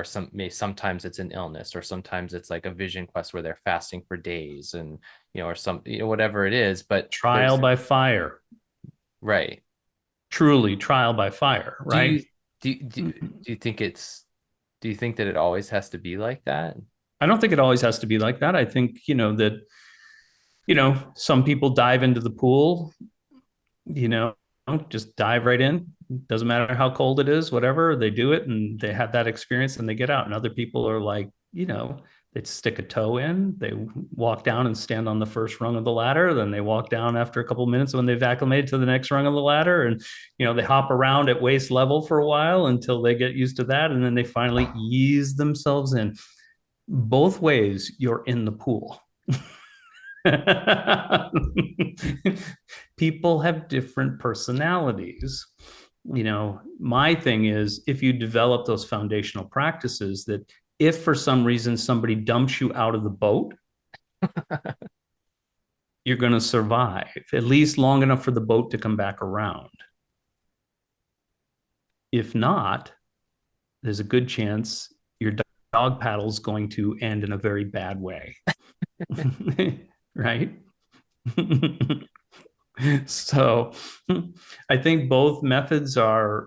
sometimes it's an illness, or sometimes it's like a vision quest where they're fasting for days, and or some, whatever it is, but Trial there's, by fire, right. truly trial by fire, Do right? you do you think it's, do you think that it always has to be like that? I don't think it always has to be like that. I think, that, some people dive into the pool, you know, just dive right in. Doesn't matter how cold it is, whatever, they do it and they have that experience and they get out. And other people are like, they stick a toe in, they walk down and stand on the first rung of the ladder. Then they walk down after a couple of minutes when they've acclimated to the next rung of the ladder. And, they hop around at waist level for a while until they get used to that. And then they finally ease themselves in. Both ways, you're in the pool. People have different personalities. My thing is, if you develop those foundational practices, that if for some reason somebody dumps you out of the boat, you're going to survive at least long enough for the boat to come back around. If not, there's a good chance your dog paddle is going to end in a very bad way. Right? So I think both methods are,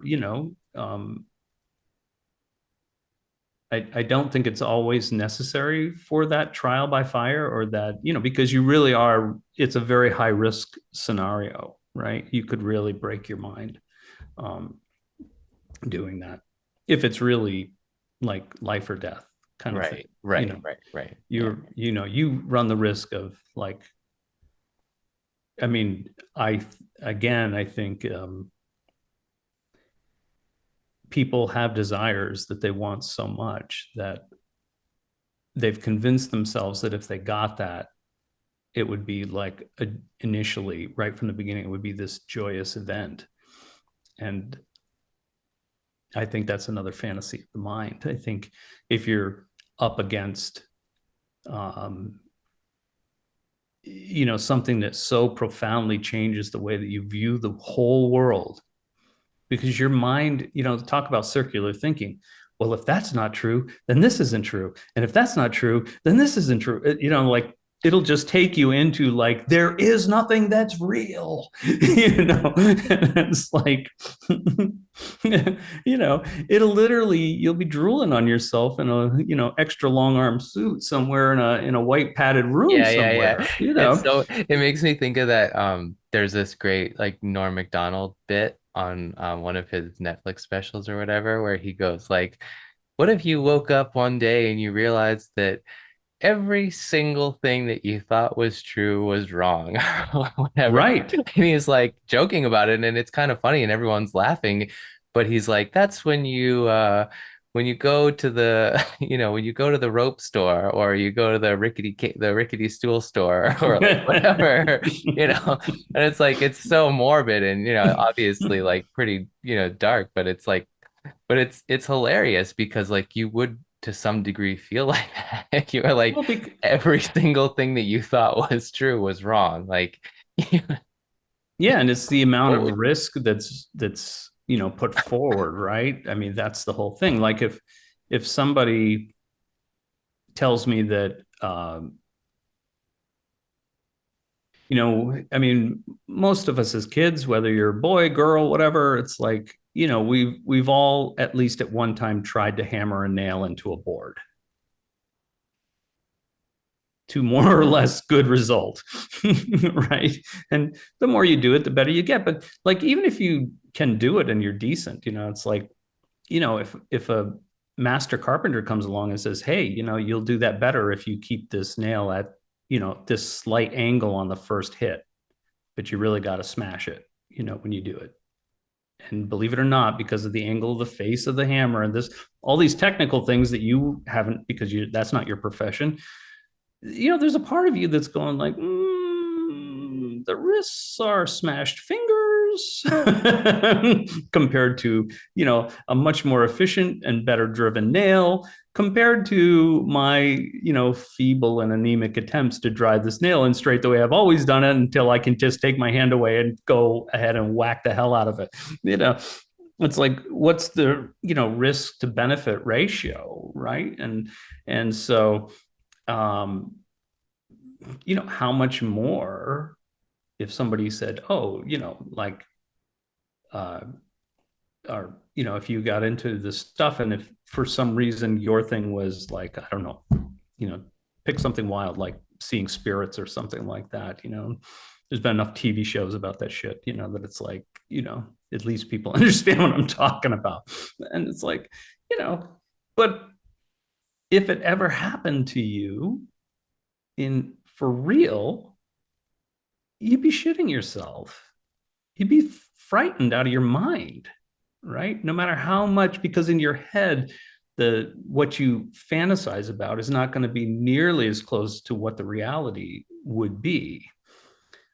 I don't think it's always necessary for that trial by fire, or that, because you really are, it's a very high risk scenario, right? You could really break your mind um, doing that if it's really like life or death kind of thing. Right, right, right, right. Yeah. You run the risk of like, I mean, I again, I think people have desires that they want so much that they've convinced themselves that if they got that, it would be like initially, right from the beginning, it would be this joyous event. And I think that's another fantasy of the mind. I think if you're up against, um, something that so profoundly changes the way that you view the whole world, because your mind, talk about circular thinking. Well, if that's not true, then this isn't true. And if that's not true, then this isn't true. Like it'll just take you into like, there is nothing that's real, it's like, it'll literally, you'll be drooling on yourself in a, extra long arm suit somewhere in a white padded room Yeah. somewhere, It's so it makes me think of that. There's this great like Norm Macdonald bit on one of his Netflix specials or whatever, where he goes like, "What if you woke up one day and you realized that every single thing that you thought was true was wrong," or whatever. Right. And he's like joking about it, and it's kind of funny, and everyone's laughing. But he's like, "That's when you go to the when you go to the rope store, or you go to the rickety stool store, or like whatever, and it's like it's so morbid and obviously like pretty dark, but it's like it's hilarious because like you would to some degree feel like that. You were like Well, every single thing that you thought was true was wrong. Like yeah, and it's the amount what of would risk that's put forward, right? I mean, that's the whole thing. Like if somebody tells me that, I mean, most of us as kids, whether you're a boy, girl, whatever, it's like, we've all at least at one time tried to hammer a nail into a board to more or less good result, right? And the more you do it, the better you get. But like, even if you can do it and you're decent, it's like, if a master carpenter comes along and says, hey, you'll do that better if you keep this nail at, this slight angle on the first hit, but you really got to smash it, when you do it. And believe it or not, because of the angle of the face of the hammer and this, all these technical things that you haven't, because that's not your profession, there's a part of you that's going like, the wrists are smashed fingers compared to, a much more efficient and better driven nail compared to my, feeble and anemic attempts to drive this nail in straight the way I've always done it until I can just take my hand away and go ahead and whack the hell out of it. It's like, what's the, risk to benefit ratio, right? And so, um, how much more if somebody said, oh, like, uh, or, if you got into this stuff and if for some reason your thing was like, I don't know, pick something wild, like seeing spirits or something like that, there's been enough TV shows about that shit, that it's like, at least people understand what I'm talking about. And it's like, but if it ever happened to you, in for real, you'd be shitting yourself. You'd be frightened out of your mind, right? No matter how much, because in your head, what you fantasize about is not going to be nearly as close to what the reality would be.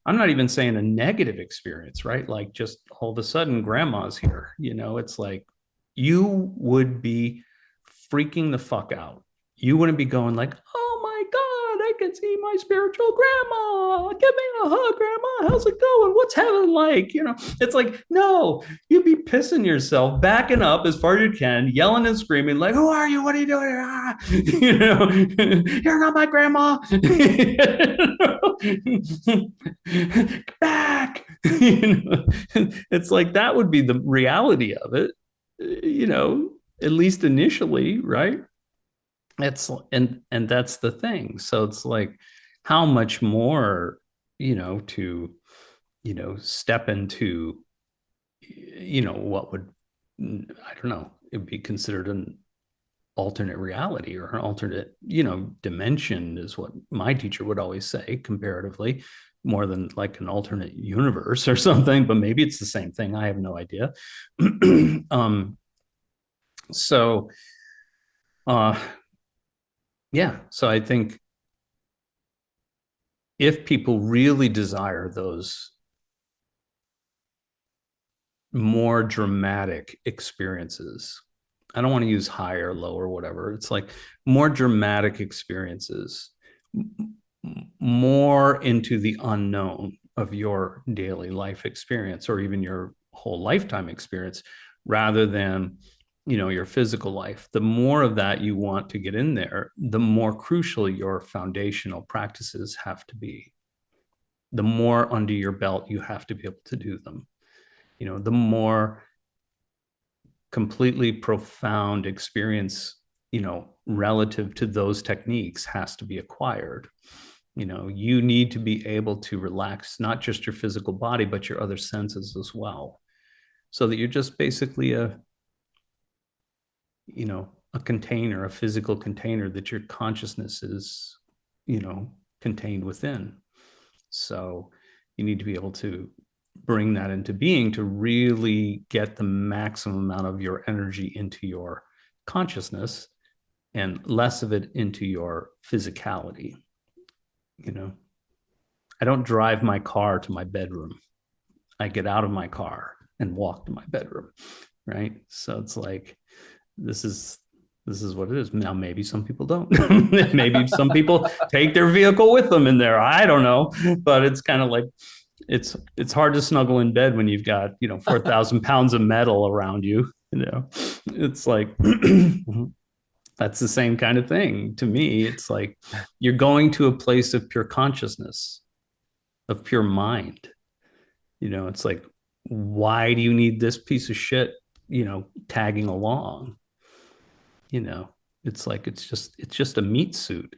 I'm not even saying a negative experience, right? Like just all of a sudden grandma's here, it's like you would be freaking the fuck out. You wouldn't be going like, oh my God, I can see my spiritual grandma. Give me a hug, grandma. How's it going? What's heaven like? It's like, no, you'd be pissing yourself, backing up as far as you can, yelling and screaming, like, who are you? What are you doing? Ah, you're not my grandma. Back. It's like that would be the reality of it, at least initially, right? It's and that's the thing. So it's like how much more, to, step into, what would, I don't know, it'd be considered an alternate reality or an alternate, dimension is what my teacher would always say, comparatively, more than like an alternate universe or something, but maybe it's the same thing. I have no idea. So, uh, yeah. So I think if people really desire those more dramatic experiences, I don't want to use high or low or whatever. It's like more dramatic experiences, more into the unknown of your daily life experience or even your whole lifetime experience rather than your physical life. The more of that you want to get in there, the more crucial your foundational practices have to be. The more under your belt you have to be able to do them. The more completely profound experience relative to those techniques has to be acquired. You need to be able to relax not just your physical body but your other senses as well, so that you're just basically a container, a physical container that your consciousness is contained within. So you need to be able to bring that into being to really get the maximum amount of your energy into your consciousness and less of it into your physicality. You know, I don't drive my car to my bedroom. I get out of my car and walk to my bedroom, right? So it's like this is this is what it is. Now maybe some people don't. Maybe some people take their vehicle with them in there. I don't know, but it's kind of like it's hard to snuggle in bed when you've got 4,000 pounds of metal around you. It's like that's the same kind of thing to me. It's like you're going to a place of pure consciousness, of pure mind. It's like, why do you need this piece of shit, tagging along? You know, it's like it's just a meat suit.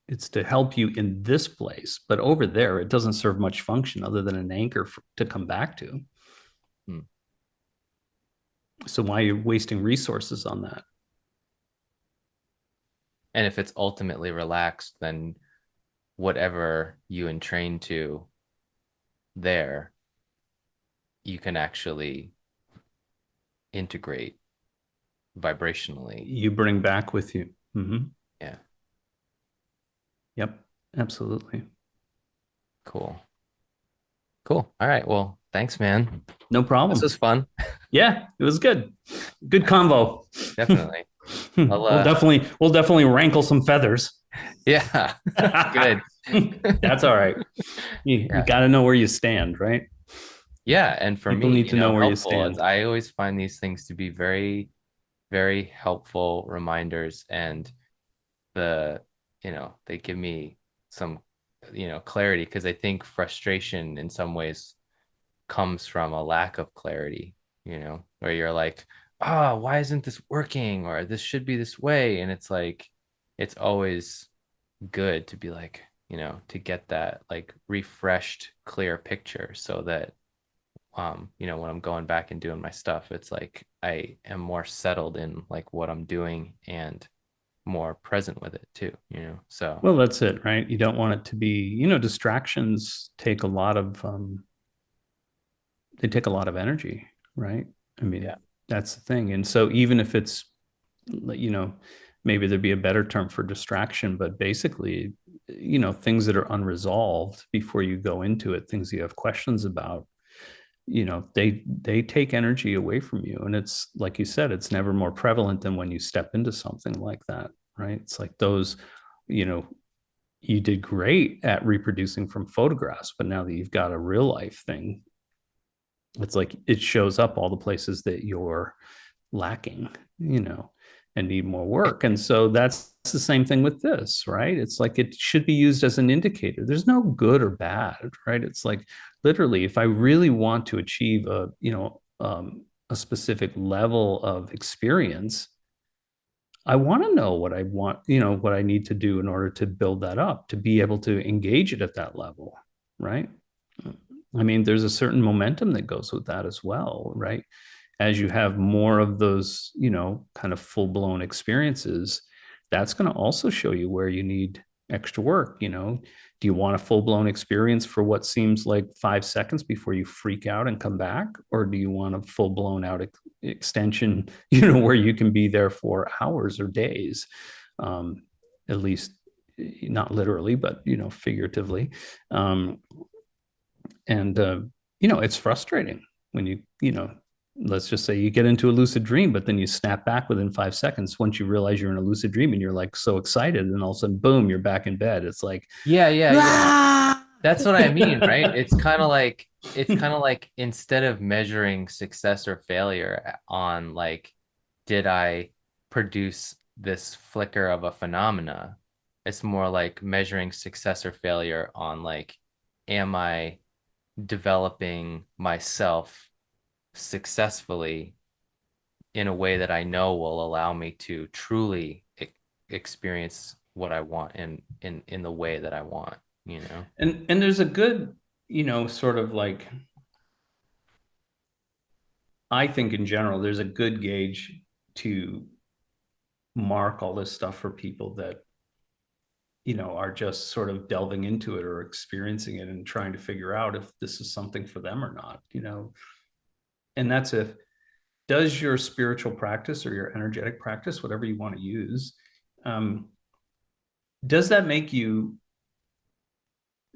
It's to help you in this place, but over there, it doesn't serve much function other than an anchor to come back to. Hmm. So why are you wasting resources on that? And if it's ultimately relaxed, then whatever you entrain to there, you can actually integrate vibrationally. You bring back with you. Mm-hmm. Yeah, Yep, absolutely. cool. Cool. All right. Well, thanks, man. No This problem. was fun. Yeah, it was good. Good convo. Definitely. I'll We'll definitely rankle some feathers. yeah. Good. That's all right. You Yeah. got to know where you stand, right? Yeah. And for People me, need to know where you helpful is stand. I always find these things to be very, very helpful reminders. And they give me some, clarity because I think frustration in some ways comes from a lack of clarity, where you're like, oh, why isn't this working? Or this should be this way. And it's like, it's always good to be like, to get that like refreshed, clear picture so that, when I'm going back and doing my stuff, it's like I am more settled in like what I'm doing and more present with it too, So, Well, that's it, right? You don't want it to be, distractions take a lot of they take a lot of energy, right? I mean, yeah. that's the thing. And so even if it's, you know, maybe there'd be a better term for distraction, but basically, things that are unresolved before you go into it, things you have questions about, they take energy away from you. And it's like you said, it's never more prevalent than when you step into something like that, right? It's like those, you know, you did great at reproducing from photographs, but now that you've got a real life thing, it's like it shows up all the places that you're lacking, and need more work. And so that's the same thing with this, right? It's like it should be used as an indicator. There's no good or bad, right? It's like literally, if I really want to achieve a specific level of experience, I want to know what I want, what I need to do in order to build that up, to be able to engage it at that level, right? I mean, there's a certain momentum that goes with that as well, right? As you have more of those, kind of full blown experiences, that's going to also show you where you need, extra work, do you want a full-blown experience for what seems like 5 seconds before you freak out and come back, or do you want a full-blown out extension, where you can be there for hours or days, um, at least not literally, but figuratively. And it's frustrating when let's just say you get into a lucid dream, but then you snap back within 5 seconds once you realize you're in a lucid dream, and you're like so excited, and all of a sudden, boom, you're back in bed. It's like, Yeah, yeah, yeah. ah! That's what I mean, right? It's kind of like instead of measuring success or failure on like, did I produce this flicker of a phenomena? It's more like measuring success or failure on like, am I developing myself successfully in a way that I know will allow me to truly experience what I want in the way that I want, you know? And there's a good, sort of like, I think in general, there's a good gauge to mark all this stuff for people that are just sort of delving into it or experiencing it and trying to figure out if this is something for them or not. And that's if, does your spiritual practice or your energetic practice, whatever you want to use, um, does that make you,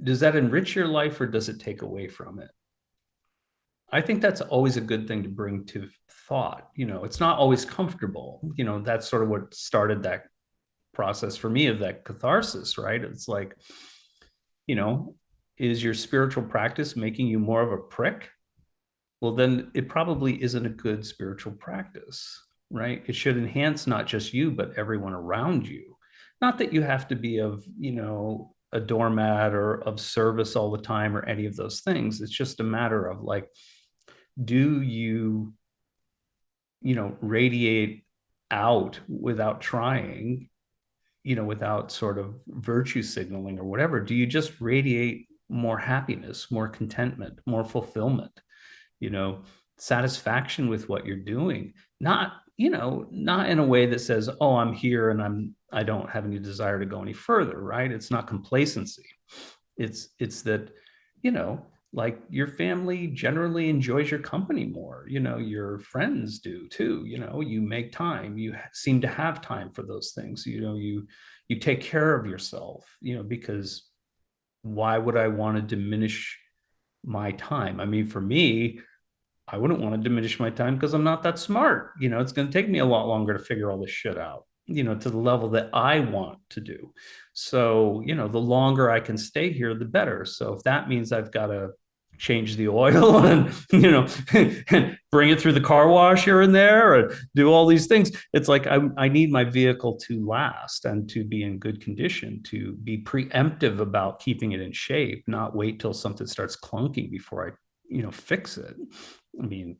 does that enrich your life, or does it take away from it? I think that's always a good thing to bring to thought. It's not always comfortable. That's sort of what started that process for me of that catharsis, right? It's like, you know, is your spiritual practice making you more of a prick? Well, then it probably isn't a good spiritual practice, right? It should enhance not just you, but everyone around you. Not that you have to be of, a doormat or of service all the time or any of those things. It's just a matter of like, do you, radiate out without trying, without sort of virtue signaling or whatever? Do you just radiate more happiness, more contentment, more fulfillment, you know, satisfaction with what you're doing? Not, not in a way that says, oh, I'm here and I don't have any desire to go any further, right? It's not complacency. It's that, you know, like your family generally enjoys your company more, your friends do too, you make time, you seem to have time for those things, you take care of yourself, because why would I want to diminish my time? I mean, for me, I wouldn't want to diminish my time because I'm not that smart. It's going to take me a lot longer to figure all this shit out, to the level that I want to do. So, the longer I can stay here, the better. So if that means I've got to change the oil and, bring it through the car wash here and there, or do all these things, it's like I need my vehicle to last and to be in good condition, to be preemptive about keeping it in shape, not wait till something starts clunking before I, fix it. I mean,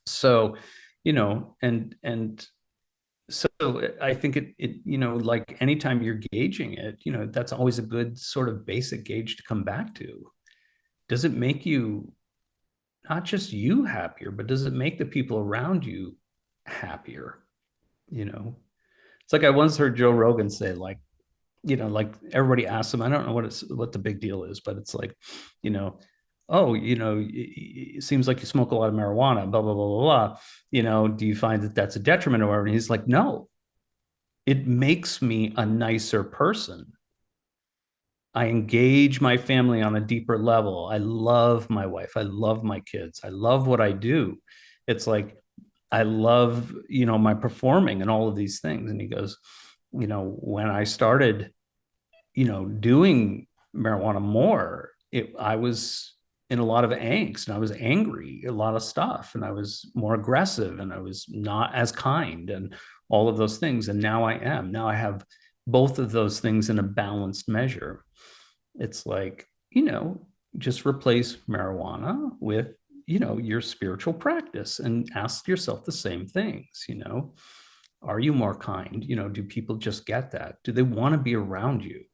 so, and so I think it, like anytime you're gauging it, that's always a good sort of basic gauge to come back to. Does it make you, not just you happier, but does it make the people around you happier? You know, it's like I once heard Joe Rogan say, like, like everybody asks him, I don't know what the big deal is, but it's like, you know, oh, it seems like you smoke a lot of marijuana, blah, blah, blah, blah, blah. Do you find that that's a detriment or whatever? And he's like, no, it makes me a nicer person. I engage my family on a deeper level. I love my wife. I love my kids. I love what I do. It's like, I love, my performing and all of these things. And he goes, when I started, doing marijuana more, I was in a lot of angst and I was angry, a lot of stuff, and I was more aggressive and I was not as kind and all of those things. And now I am. Now I have both of those things in a balanced measure. It's like, just replace marijuana with, your spiritual practice and ask yourself the same things, are you more kind? Do people just get that? Do they want to be around you?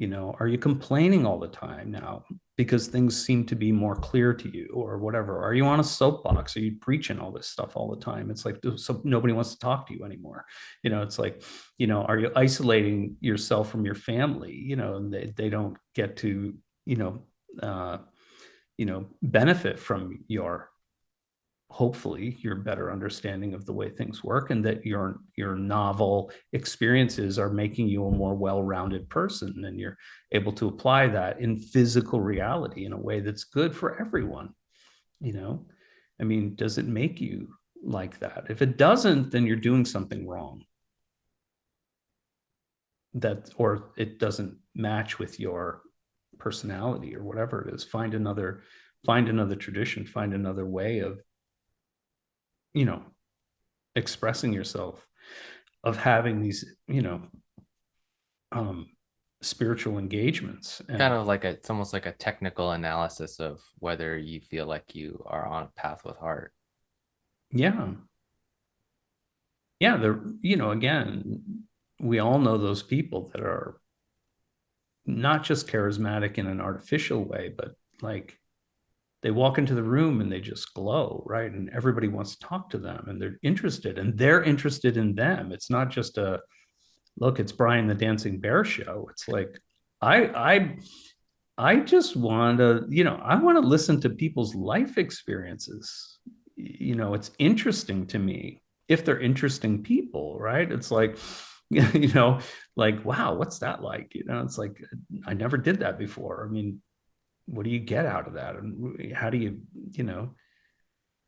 Are you complaining all the time now because things seem to be more clear to you or whatever? Are you on a soapbox? Are you preaching all this stuff all the time? It's like, so nobody wants to talk to you anymore. It's like, are you isolating yourself from your family? And they don't get to, you know, uh, benefit from your, hopefully, your better understanding of the way things work, and that your novel experiences are making you a more well-rounded person, and you're able to apply that in physical reality in a way that's good for everyone. you know I mean, does it make you like that? If it doesn't, then you're doing something wrong, that or it doesn't match with your personality or whatever it is. Find another tradition, find another way of you know expressing yourself, of having these um spiritual engagements. Kind And of like it's almost like a technical analysis of whether you feel like you are on a path with heart. yeah, yeah, again, we all know those people that are not just charismatic in an artificial way, but like they walk into the room and they just glow, right? And everybody wants to talk to them, and they're interested in them. It's not just a look, it's Brian the Dancing Bear show. It's like I I just want to, I want to listen to people's life experiences. It's interesting to me if they're interesting people, right? It's like, you know, like, wow, what's that like? It's like, I never did that before. I mean, what do you get out of that? And how do you know,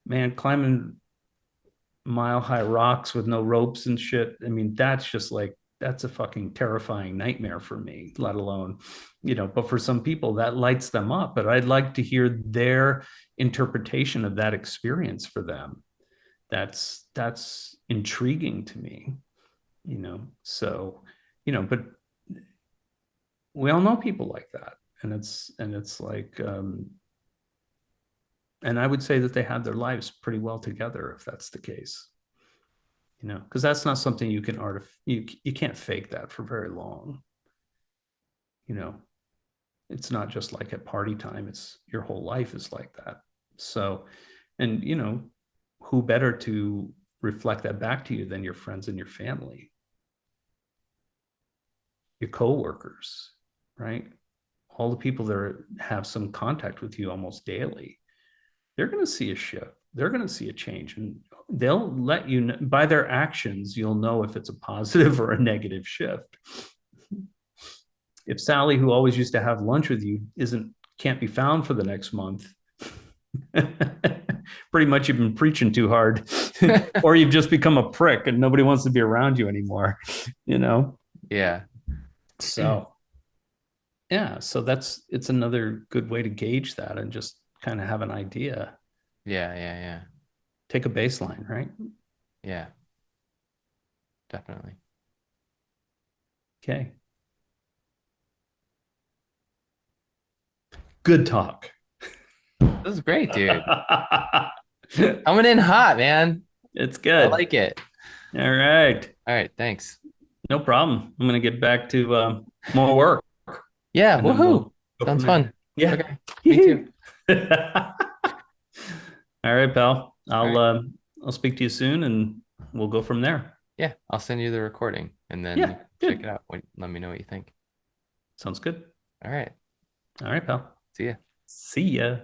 man, climbing mile high rocks with no ropes and shit. I mean, that's a fucking terrifying nightmare for me, let alone, but for some people that lights them up. But I'd like to hear their interpretation of that experience for them. That's intriguing to me, so, but we all know people like that. And it's like, and I would say that they have their lives pretty well together if that's the case. Because that's not something you can't fake that for very long. you know it's not just like at party time, it's your whole life is like that. So, and who better to reflect that back to you than your friends and your family, your coworkers, right? All the people that have some contact with you almost daily, they're going to see a shift, they're going to see a change, and they'll let you know by their actions. You'll know if it's a positive or a negative shift. If Sally, who always used to have lunch with you, can't be found for the next month, pretty much you've been preaching too hard, or you've just become a prick and nobody wants to be around you anymore. you know Yeah. so yeah, so it's another good way to gauge that and just kind of have an idea. Yeah, yeah, yeah. Take a baseline, right? Yeah, definitely. Okay, good talk. This is great, dude. Coming in hot, man. It's I good. like it. All right, All right, thanks. no problem. I'm gonna get back to more work, Yeah, and then woohoo. we'll go from Sounds there. fun. Yeah. Okay, me too. All right, pal. All I'll right. I'll speak to you soon, and we'll go from there. Yeah, I'll send you the recording and then you Yeah, can check it good. out. Let me know what you think. Sounds good. All right. All right, pal. See ya. See ya.